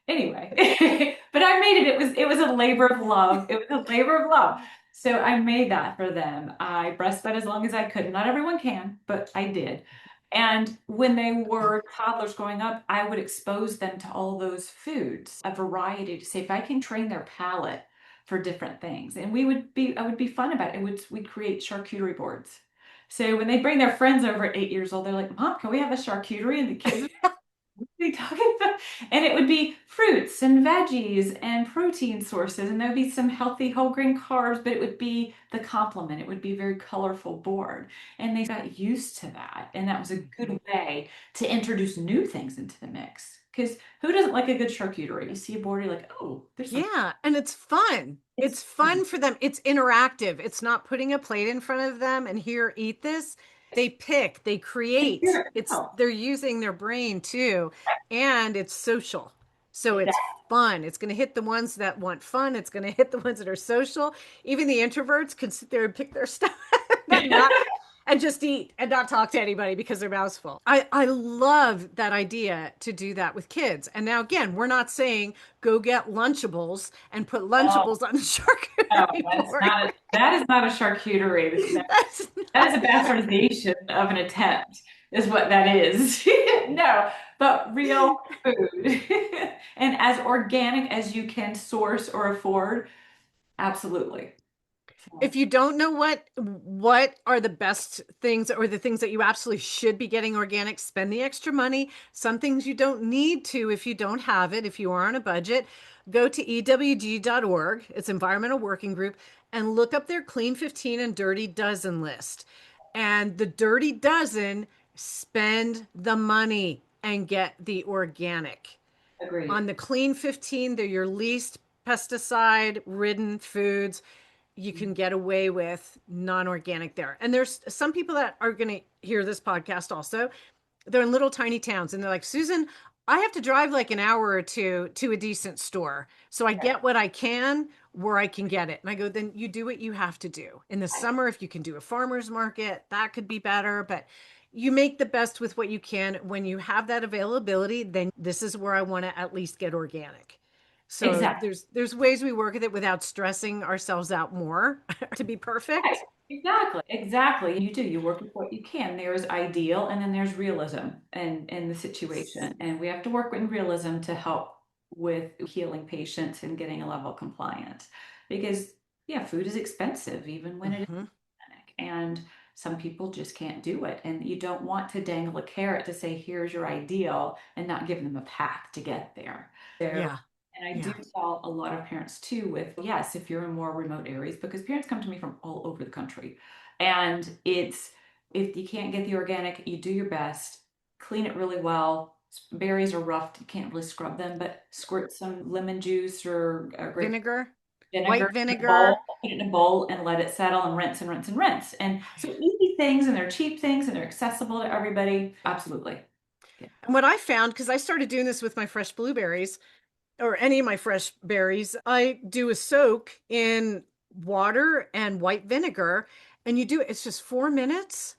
Anyway, but I made it. It was a labor of love. It was a labor of love. So I made that for them. I breastfed as long as I could. Not everyone can, but I did. And when they were toddlers growing up, I would expose them to all those foods, a variety, to see if I can train their palate for different things. And I would be fun about it. We'd create charcuterie boards. So when they bring their friends over at 8 years old, they're like, Mom, can we have a charcuterie? And the kids what are we talking about? And it would be fruits and veggies and protein sources, and there would be some healthy whole grain carbs, but it would be the complement. It would be a very colorful board. And they got used to that. And that was a good way to introduce new things into the mix. Because who doesn't like a good charcuterie? You see a board, you're like, oh, there's some. Yeah, and it's fun. It's fun for them. It's interactive. It's not putting a plate in front of them and here, eat this. They pick, they create. They're using their brain too, and it's social. So it's fun. It's going to hit the ones that want fun. It's going to hit the ones that are social. Even the introverts can sit there and pick their stuff and just eat and not talk to anybody because their mouth's full. I love that idea to do that with kids. And now again, we're not saying go get Lunchables and put Lunchables on the charcuterie board. That is not a charcuterie. That is a bastardization of an attempt, is what that is. No, but real food. And as organic as you can source or afford, absolutely. If you don't know what are the best things or the things that you absolutely should be getting organic, spend the extra money. Some things you don't need to if you don't have it, if you are on a budget. Go to ewg.org, it's Environmental Working Group, and look up their Clean 15 and Dirty Dozen list. And the Dirty Dozen, spend the money and get the organic. Agreed. On the Clean 15, they're your least pesticide-ridden foods. You can get away with non-organic there. And there's some people that are going to hear this podcast also. They're in little tiny towns and they're like, Susan, I have to drive like an hour or two to a decent store. So I get what I can where I can get it. And I go, then you do what you have to do. In the summer, if you can do a farmer's market, that could be better. But you make the best with what you can. When you have that availability, then this is where I want to at least get organic. So Exactly. there's ways we work with it without stressing ourselves out more to be Right. perfect. Exactly. Exactly. You do. You work with what you can. There's ideal and then there's realism in the situation. And we have to work in realism to help with healing patients and getting a level compliant. Because yeah, food is expensive even when it is Hmm. organic. And some people just can't do it. And you don't want to dangle a carrot to say, here's your ideal and not give them a path to get there. Yeah. And I do Yeah. tell a lot of parents too, with yes, if you're in more remote areas, because parents come to me from all over the country. And it's if you can't get the organic, you do your best, clean it really well. Berries are rough, you can't really scrub them, but squirt some lemon juice or grape Vinegar, vinegar white in a bowl, vinegar. put it in a bowl and let it settle and rinse and rinse and rinse. And so easy things and they're cheap things and they're accessible to everybody. Absolutely. Yeah. And what I found, because I started doing this with my fresh blueberries or any of my fresh berries, I do a soak in water and white vinegar. And you do it's just 4 minutes.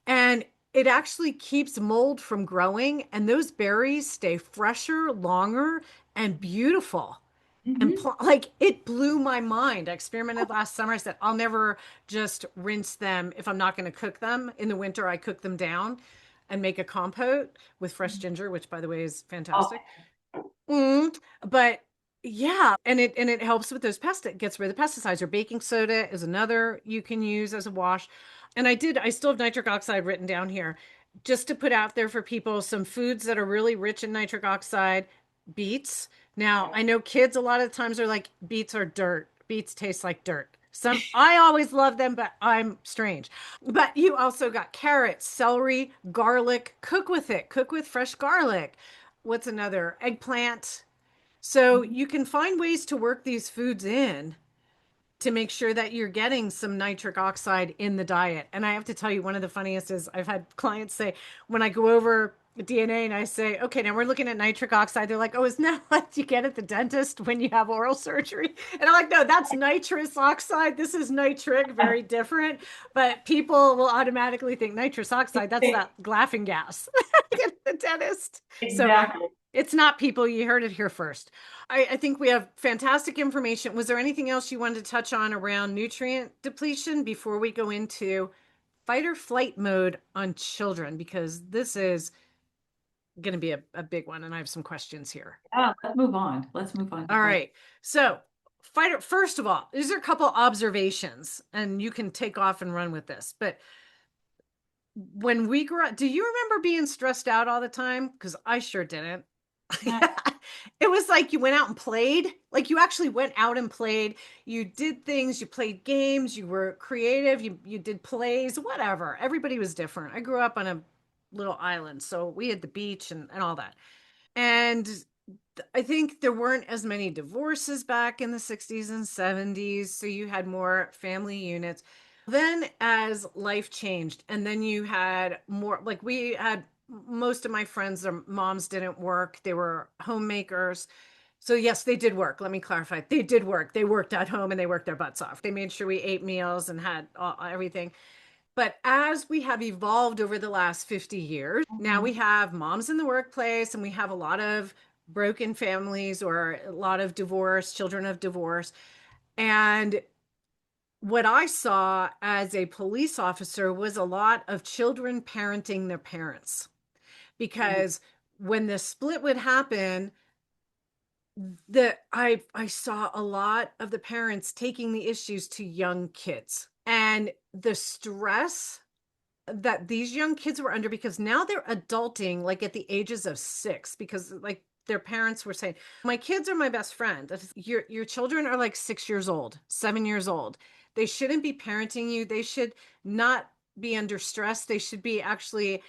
And it actually keeps mold from growing. And those berries stay fresher, longer, and beautiful. And Mhm. like it blew my mind. I experimented last summer. I said, I'll never just rinse them if I'm not going to cook them. In the winter, I cook them down and make a compote with fresh ginger, which by the way is Oh, fantastic. Mm, but yeah, and it helps with those pest. It gets rid of the pesticides. Or baking soda is another you can use as a wash. And I still have nitric oxide written down here, just to put out there for people some foods that are really rich in nitric oxide. Beets. Now I know kids a lot of times are like beets are dirt. Beets taste like dirt. Some I always love them, but I'm strange. But you also got carrots, celery, garlic. Cook with it. Cook with fresh garlic. What's another? Eggplant. So mhm. you can find ways to work these foods in to make sure that you're getting some nitric oxide in the diet. And I have to tell you, one of the funniest is I've had clients say, when I go over DNA and I say, okay, now we're looking at nitric oxide, they're like, oh, isn't that what you get at the dentist when you have oral surgery? And I'm like, no, that's nitrous oxide. This is nitric, very different. But people will automatically think nitrous oxide, that's that laughing gas at the dentist. So Exactly. it's not people. You heard it here first. I think we have fantastic information. Was there anything else you wanted to touch on around nutrient depletion before we go into fight or flight mode on children? Because this is going to be a big one, and I have some questions here. Yeah, let's move on. Let's move on to All fight. right. So, fighter, first of all, these are a couple observations, and you can take off and run with this. But when we grew up, do you remember being stressed out all the time? Because I sure didn't. Yeah. It was like you went out and played. Like you actually went out and played. You did things, you played games, you were creative, you did plays, whatever. Everybody was different. I grew up on a little island, so we had the beach and all that. And I think there weren't as many divorces back in the 60s and 70s, so you had more family units. Then as life changed, and then you had more, like we had most of my friends, their moms didn't work, they were homemakers. So yes, they did work. Let me clarify. They did work. They worked at home and they worked their butts off. They made sure we ate meals and had everything. But as we have evolved over the last 50 years, now we Mhm. have moms in the workplace and we have a lot of broken families or a lot of divorce, children of divorce. And what I saw as a police officer was a lot of children parenting their parents because when the split would happen, I saw a lot of the parents taking the issues to young kids and the stress that these young kids were under because now they're adulting like at the ages of 6 because like their parents were saying my kids are my best friend. Your children are like 6 years old, 7 years old. They shouldn't be parenting you. They should not be under stress. They should be actually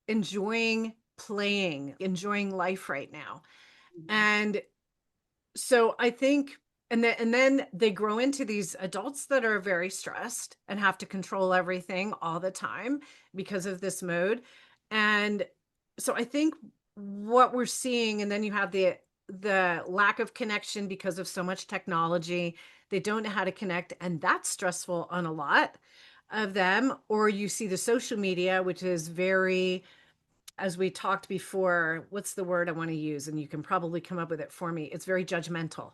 enjoying playing, enjoying life right now. Mhm. And so I think and then they grow into these adults that are very stressed and have to control everything all the time because of this mode. And so I think what we're seeing, and then you have the lack of connection because of so much technology. They don't know how to connect, and that's stressful on a lot of them. Or you see the social media, which is very, as we talked before, what's the word I want to use? And you can probably come up with it for me. It's very judgmental.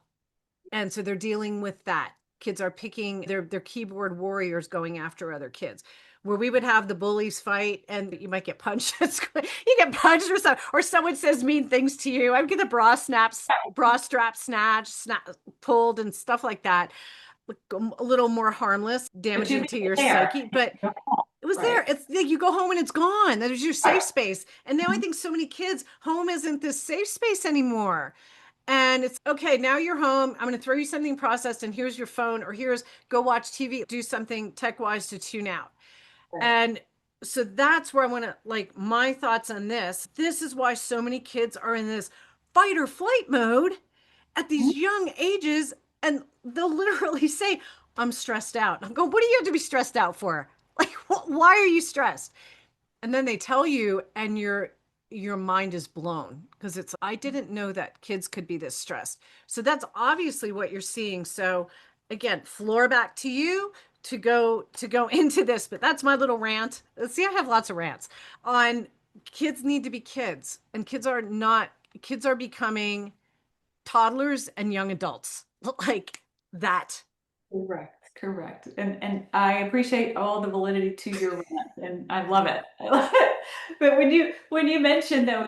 And so they're dealing with that. Kids are picking their keyboard warriors going after other kids. Where we would have the bullies fight and you might get punched. You get punched or someone says mean things to you. I get the bra strap pulled and stuff like that. A little more harmless, But you damaging to your there. psyche. But it was Right. there. It's like you go home and it's gone. That was your safe space. And now I think so many kids, home isn't this safe space anymore. And it's okay, now you're home. I'm going to throw you something processed, and here's your phone, or here's go watch TV, do something tech wise to tune out. Right. And so that's where I want to, like, my thoughts on this. This is why so many kids are in this fight or flight mode at these young ages. And they'll literally say, I'm stressed out. I'm going, what do you have to be stressed out for? Like, why are you stressed? And then they tell you, and your mind is blown because it's, I didn't know that kids could be this stressed. So that's obviously what you're seeing. So again, floor back to you to go into this, but that's my little rant. See, I have lots of rants on kids need to be kids, and kids are becoming toddlers and young adults like that. Correct, correct. And I appreciate all the validity to your rant, and I love it. I love it. But when you mentioned though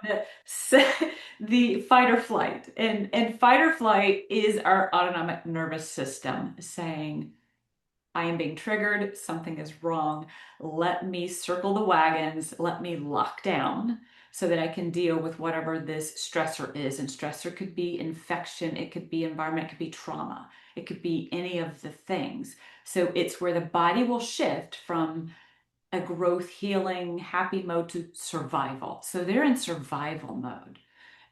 the fight or flight, and fight or flight is our autonomic nervous system saying, I am being triggered, something is wrong. Let me circle the wagons, let me lock down so that I can deal with whatever this stressor is. And stressor could be infection, it could be environment, it could be trauma, it could be any of the things. So it's where the body will shift from a growth, healing, happy mode to survival. So they're in survival mode.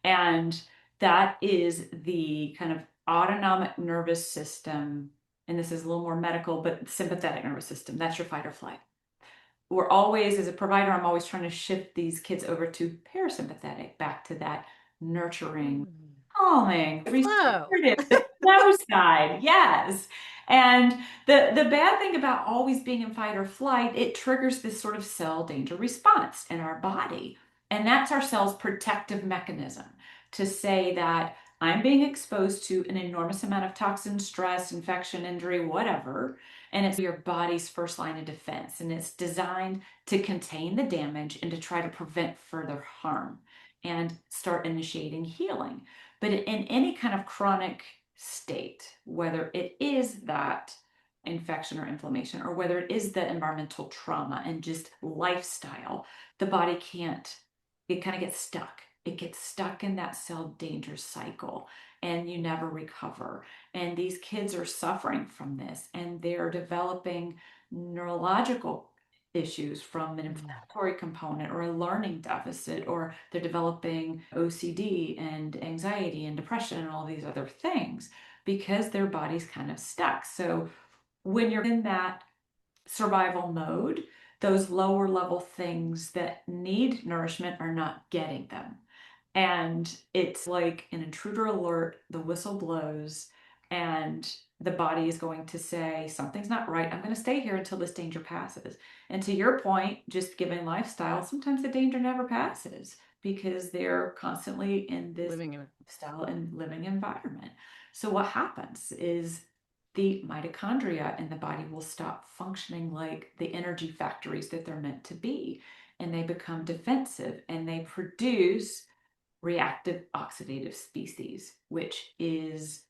And that is the kind of autonomic nervous system. And this is a little more medical, but sympathetic nervous system. That's your fight or flight. We're always, as a provider, I'm always trying to shift these kids over to parasympathetic, back to that nurturing, calming, Flow. restorative, the flow side. Yes. And the bad thing about always being in fight or flight, it triggers this sort of cell danger response in our body. And that's our cell's protective mechanism to say that I'm being exposed to an enormous amount of toxin, stress, infection, injury, whatever. And it's your body's first line of defense. And it's designed to contain the damage and to try to prevent further harm and start initiating healing. But in any kind of chronic state, whether it is that infection or inflammation, or whether it is the environmental trauma and just lifestyle, the body can't, it kind of gets stuck. It gets stuck in that cell danger cycle and you never recover. And these kids are suffering from this and they're developing neurological issues from an inflammatory component or a learning deficit, or they're developing OCD and anxiety and depression and all these other things because their body's kind of stuck. So when you're in that survival mode, those lower level things that need nourishment are not getting them. And it's like an intruder alert, the whistle blows, and the body is going to say, something's not right. I'm going to stay here until this danger passes. And to your point, just given lifestyle, sometimes the danger never passes because they're constantly in this Living in it. lifestyle and living environment. So what happens is the mitochondria in the body will stop functioning like the energy factories that they're meant to be. And they become defensive and they produce reactive oxidative species, which is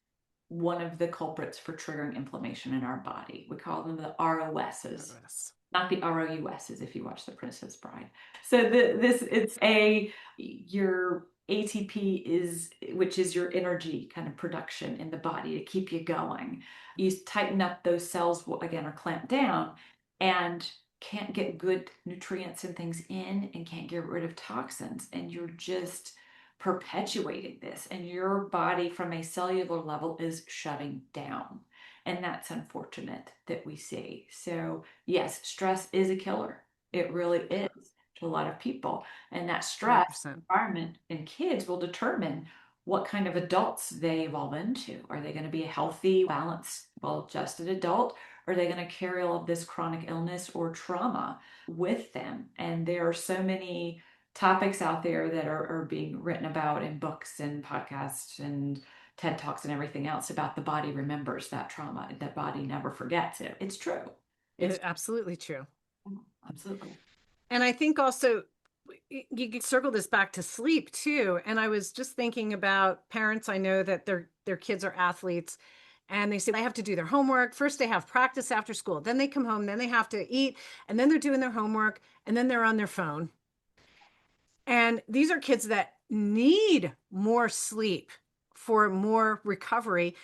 one of the culprits for triggering inflammation in our body. We call them the ROSs, not the ROUSs if you watch The Princess Bride. So your ATP is, which is your energy kind of production in the body to keep you going. You tighten up those cells, again, are clamped down and can't get good nutrients and things in and can't get rid of toxins. And you're just perpetuating this, and your body from a cellular level is shutting down. And that's unfortunate that we see. So yes, stress is a killer. It really is. to a lot of people. And that stress 100%. environment in kids will determine what kind of adults they evolve into. Are they going to be a healthy, balanced, well-adjusted adult? Or are they going to carry all of this chronic illness or trauma with them? And there are so many topics out there that are being written about in books and podcasts and TED Talks and everything else about the body remembers that trauma. That body never forgets it. It's true. It's Absolutely true. absolutely. And I think also you could circle this back to sleep too. And I was just thinking about parents I know that their kids are athletes and they say they have to do their homework. First they have practice after school, then they come home, then they have to eat, and then they're doing their homework, and then they're on their phone. And these are kids that need more sleep for more recovery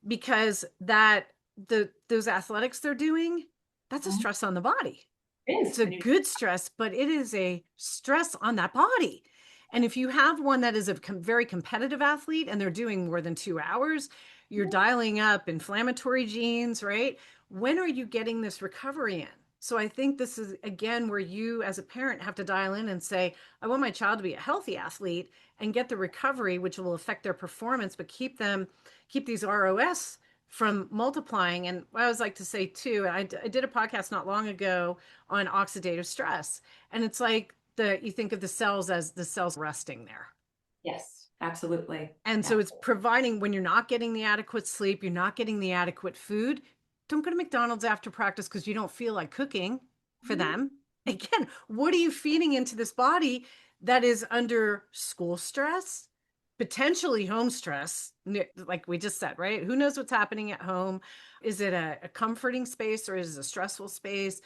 because those athletics they're doing, that's a stress on the body. It is. It's a good stress, but it is a stress on that body. And if you have one that is a very competitive athlete and they're doing more than 2 hours, you're dialing up inflammatory genes, right? When are you getting this recovery in? So I think this is, again, where you as a parent have to dial in and say, I want my child to be a healthy athlete and get the recovery, which will affect their performance, but keep these ROS from multiplying. And I always like to say too, I did a podcast not long ago on oxidative stress. And it's like you think of the cells as the cells resting there. Yes, absolutely. And so it's providing when you're not getting the adequate sleep, you're not getting the adequate food. Don't go to McDonald's after practice because you don't feel like cooking for them. Again, what are you feeding into this body that is under school stress, potentially home stress, like we just said, right? Who knows what's happening at home? Is it a comforting space or is it a stressful space?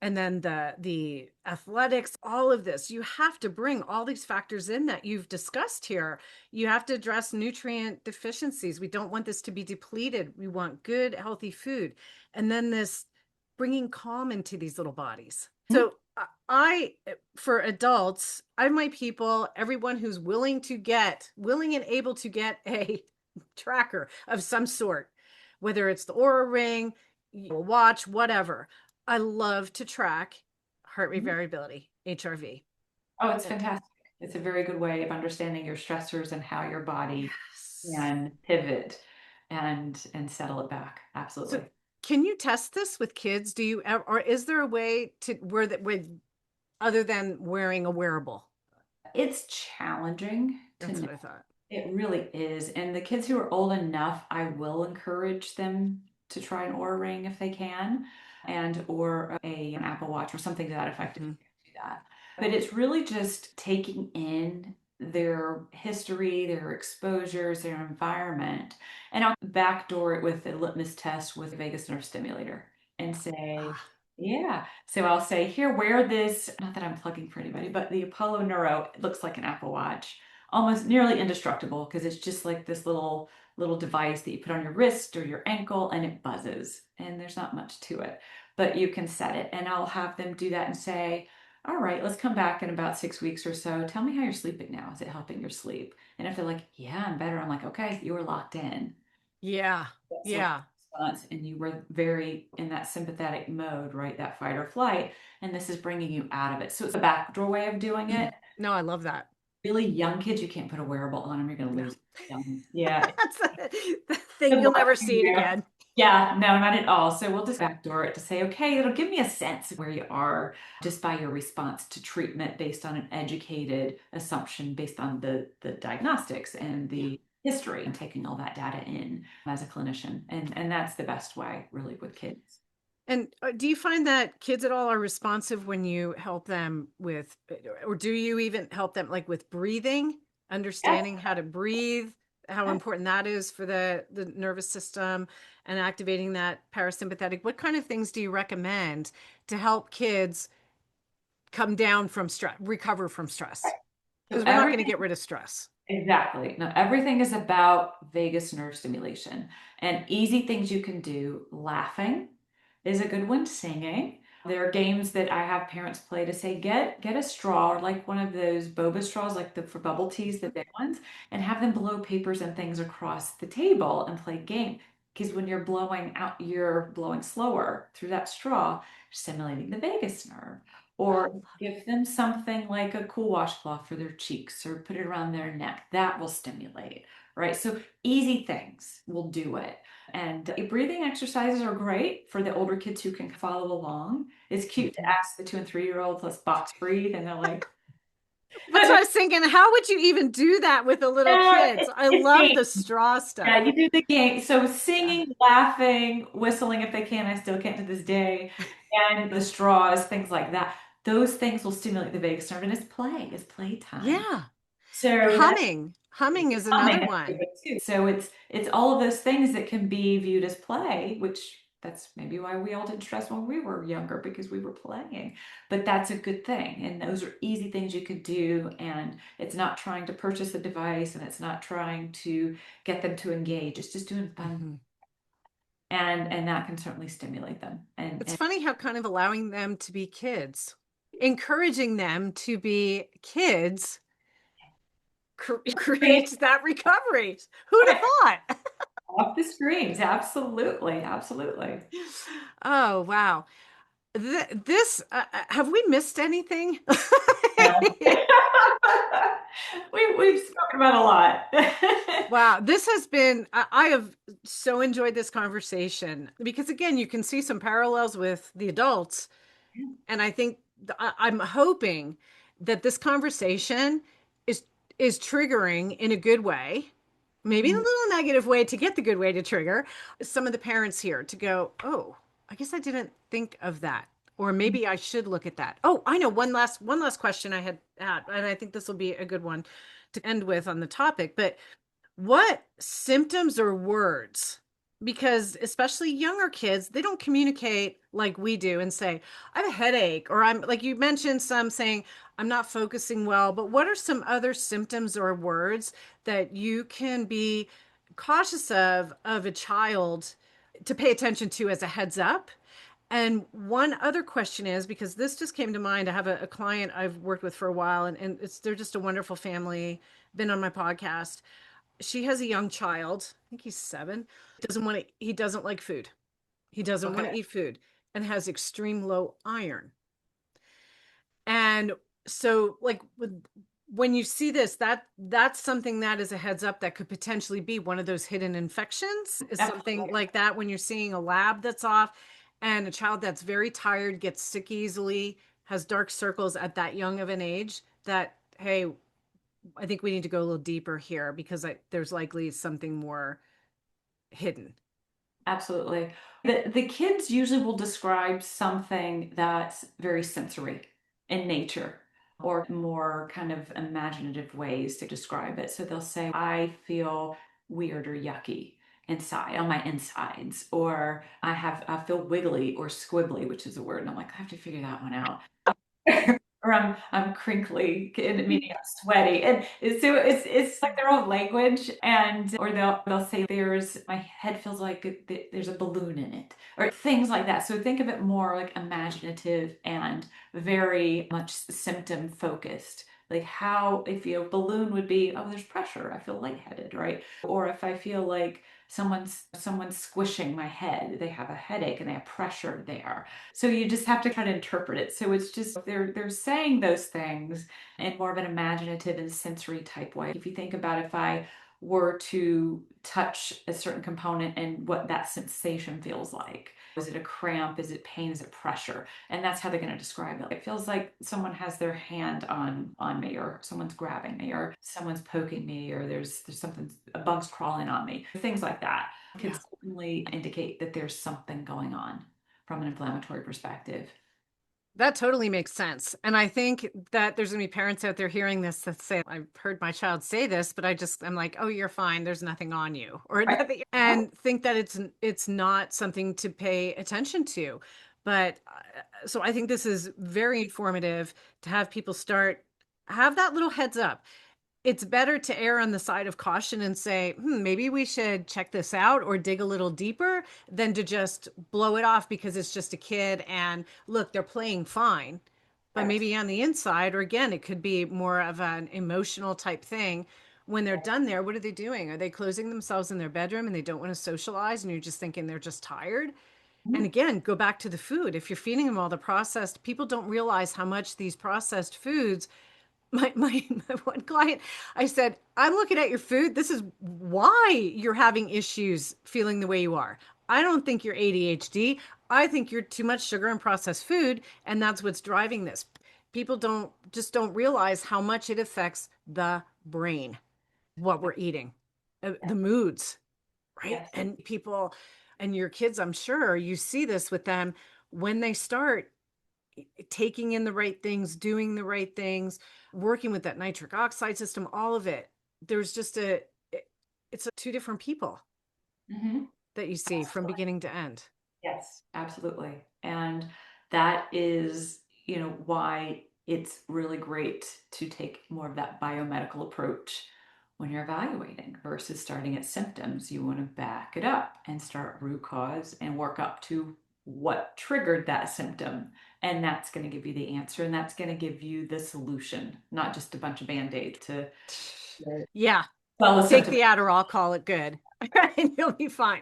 And then the athletics, all of this, you have to bring all these factors in that you've discussed here. You have to address nutrient deficiencies. We don't want this to be depleted. We want good, healthy food. And then this bringing calm into these little bodies. So for adults, I have my people, everyone who's willing and able to get a tracker of some sort, whether it's the Aura Ring, a watch, whatever. I love to track heart rate variability, HRV. Oh, it's fantastic. It's a very good way of understanding your stressors and how your body can pivot and settle it back. Absolutely. So can you test this with kids? Or is there a way to where that with other than wearing a wearable? It's challenging to That's know. what I thought. It really is. And the kids who are old enough, I will encourage them to try an Oura Ring if they can, or an Apple Watch or something to that effect if you can do that. But it's really just taking in their history, their exposures, their environment, and I'll backdoor it with a litmus test with a vagus nerve stimulator and say, yeah. So I'll say, here, wear this. Not that I'm plugging for anybody, but the Apollo Neuro, it looks like an Apple Watch, almost nearly indestructible because it's just like this little device that you put on your wrist or your ankle and it buzzes and there's not much to it, but you can set it. And I'll have them do that and say, all right, let's come back in about 6 weeks or so. Tell me how you're sleeping now. Is it helping your sleep? And if they're like, yeah, I'm better, I'm like, okay, you were locked in. Yeah. That's Yeah. response, and you were very in that sympathetic mode, right? That fight or flight. And this is bringing you out of it. So it's a backdoor way of doing it. No, I love that. Really young kids, you can't put a wearable on them. You're going to lose them. Yeah. That's the thing you'll never see it again. Yeah, no, not at all. So we'll just backdoor it to say, okay, it'll give me a sense of where you are just by your response to treatment based on an educated assumption based on the diagnostics and the history and taking all that data in as a clinician. And that's the best way really with kids. And do you find that kids at all are responsive when you help them with, or do you even help them like with breathing, understanding how to breathe, how important that is for the nervous system and activating that parasympathetic? What kind of things do you recommend to help kids come down from stress, recover from stress? Because we're not going to get rid of stress. Exactly. No, everything is about vagus nerve stimulation and easy things you can do. Laughing is a good one. Singing. There are games that I have parents play to say, get a straw or like one of those boba straws, like for bubble teas, the big ones, and have them blow papers and things across the table and play game. Because when you're blowing out, you're blowing slower through that straw, stimulating the vagus nerve. or give them something like a cool washcloth for their cheeks or put it around their neck. That will stimulate, right? So easy things will do it. And breathing exercises are great for the older kids who can follow along. It's cute to ask the 2 and 3-year-olds, let's box breathe. And they're like, That's but what I was thinking. How would you even do that with the little kids? I it's love game. the straw Yeah, stuff. you do the game. So Yeah. singing, laughing, whistling if they can. I still can't to this day. And the straws, things like that. Those things will stimulate the vagus nerve, and it's play. It's playtime. Yeah. So that's Humming. Humming is humming. another That's a good one. one too. So it's all of those things that can be viewed as play, which that's maybe why we all didn't stress when we were younger because we were playing. But that's a good thing. And those are easy things you could do. And it's not trying to purchase a device and it's not trying to get them to engage. It's just doing fun. Mhm. And that can certainly stimulate them. It's And funny how kind of allowing them to be kids, encouraging them to be kids creates that recovery. Who'd have thought? off the screens. Absolutely. Absolutely. Oh, wow. This, have we missed anything? Yeah. We've spoken about a lot. Wow, this has been, I have so enjoyed this conversation because, again, you can see some parallels with the adults. And I think I'm hoping that this conversation is is triggering in a good way, maybe in a little negative way to get the good way to trigger some of the parents here to go, oh, I guess I didn't think of that. Or maybe I should look at that. Oh, I know one last question I had, and I think this will be a good one to end with on the topic. But what symptoms or words, because especially younger kids, they don't communicate like we do and say, I have a headache, or I'm like you mentioned some saying, I'm not focusing well. But what are some other symptoms or words that you can be cautious of a child to pay attention to as a heads up? And one other question is, because this just came to mind, I have a client I've worked with for a while, and they're just a wonderful family, been on my podcast. She has a young child. I think he's 7. He doesn't like food. He doesn't want Okay. to eat food and has extreme low iron. And so like when you see this, that's something that is a heads up that could potentially be one of those hidden infections, is something Absolutely. like that when you're seeing a lab that's off and a child that's very tired, gets sick easily, has dark circles at that young of an age, that, hey, I think we need to go a little deeper here because there's likely something more hidden. Absolutely. The kids usually will describe something that's very sensory in nature or more kind of imaginative ways to describe it. So they'll say, I feel weird or yucky inside on my insides, or I feel wiggly or squibbly, which is a word. And I'm like, I have to figure that one out. Or I'm crinkly, meaning I'm sweaty, and so it's like their own language, and or they'll say there's my head feels like there's a balloon in it, or things like that. So think of it more like imaginative and very much symptom focused. Like how if your balloon would be, oh, there's pressure, I feel lightheaded, right? Or if I feel like someone's squishing my head, they have a headache and they have pressure there. So you just have to kind of interpret it. So it's just they're saying those things in more of an imaginative and sensory type way. If you think about if I were to touch a certain component and what that sensation feels like. Is it a cramp? Is it pain? Is it pressure? And that's how they're going to describe it. It feels like someone has their hand on me, or someone's grabbing me, or someone's poking me, or there's something, a bug's crawling on me. Things like that can Yeah. certainly indicate that there's something going on from an inflammatory perspective. That totally makes sense. And I think that there's going to be parents out there hearing this that say, I've heard my child say this, but I'm like, oh, you're fine. There's nothing on you, or Right. nothing, and think that it's not something to pay attention to. But so I think this is very informative to have people have that little heads up. It's better to err on the side of caution and say, maybe we should check this out or dig a little deeper than to just blow it off because it's just a kid and look, they're playing fine. But Right. maybe on the inside, or again, it could be more of an emotional type thing. When they're done there, what are they doing? Are they closing themselves in their bedroom and they don't want to socialize and you're just thinking they're just tired? And again, go back to the food. If you're feeding them all the processed, people don't realize how much these processed foods. My one client, I said, I'm looking at your food. This is why you're having issues feeling the way you are. I don't think you're ADHD. I think you're too much sugar and processed food, and that's what's driving this. People don't realize how much it affects the brain, what we're eating, the moods, right? Yes. And people and your kids, I'm sure you see this with them when they start taking in the right things, doing the right things, working with that nitric oxide system, all of it. There's just it's two different people Mm-hmm. that you see from Absolutely. beginning to end. Yes, absolutely. And that is, why it's really great to take more of that biomedical approach when you're evaluating versus starting at symptoms. You want to back it up and start root cause and work up to what triggered that symptom. And that's going to give you the answer, and that's going to give you the solution, not just a bunch of band-aids to Yeah. well, the Take symptom. the Adderall, call it good, and you'll be fine.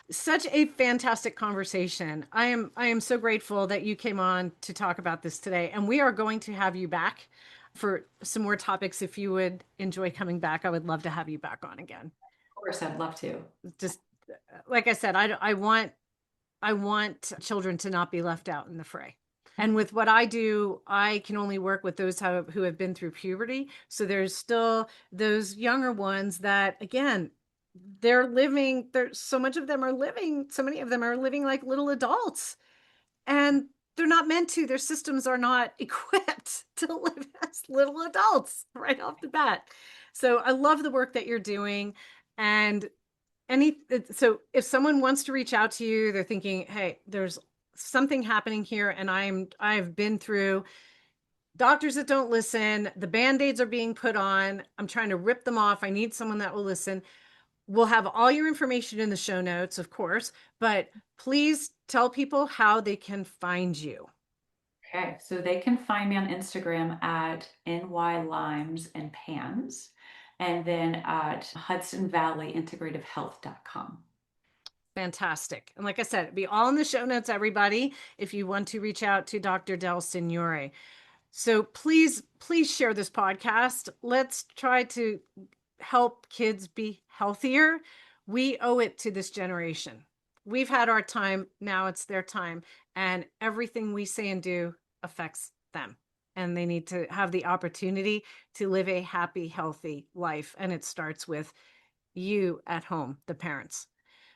Such a fantastic conversation. I am so grateful that you came on to talk about this today. And we are going to have you back for some more topics. If you would enjoy coming back, I would love to have you back on again. Of course, I'd love to. Just like I said, I want children to not be left out in the fray. And with what I do, I can only work with those who have been through puberty. So there's still those younger ones that, again, so many of them are living like little adults, and they're not meant to. Their systems are not equipped to live as little adults right off the bat. So I love the work that you're doing. And so if someone wants to reach out to you, they're thinking, hey, there's something happening here, and I've been through doctors that don't listen, the band-aids are being put on, I'm trying to rip them off, I need someone that will listen. We'll have all your information in the show notes, of course, but please tell people how they can find you. Okay, so they can find me on Instagram at NYLimes and Pans, and then at HudsonValleyIntegrativeHealth.com. Fantastic. And like I said, it'll be all in the show notes, everybody, if you want to reach out to Dr. DelSignore. So please share this podcast. Let's try to help kids be healthier. We owe it to this generation. We've had our time. Now it's their time. And everything we say and do affects them. And they need to have the opportunity to live a happy, healthy life. And it starts with you at home, the parents.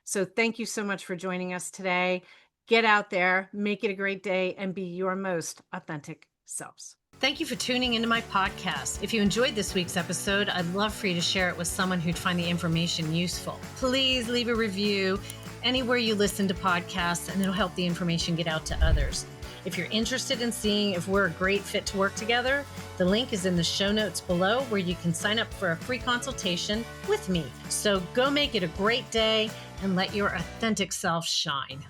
So thank you so much for joining us today. Get out there, make it a great day, and be your most authentic selves. Thank you for tuning into my podcast. If you enjoyed this week's episode, I'd love for you to share it with someone who'd find the information useful. Please leave a review anywhere you listen to podcasts, and it'll help the information get out to others. If you're interested in seeing if we're a great fit to work together, the link is in the show notes below, where you can sign up for a free consultation with me. So go make it a great day and let your authentic self shine.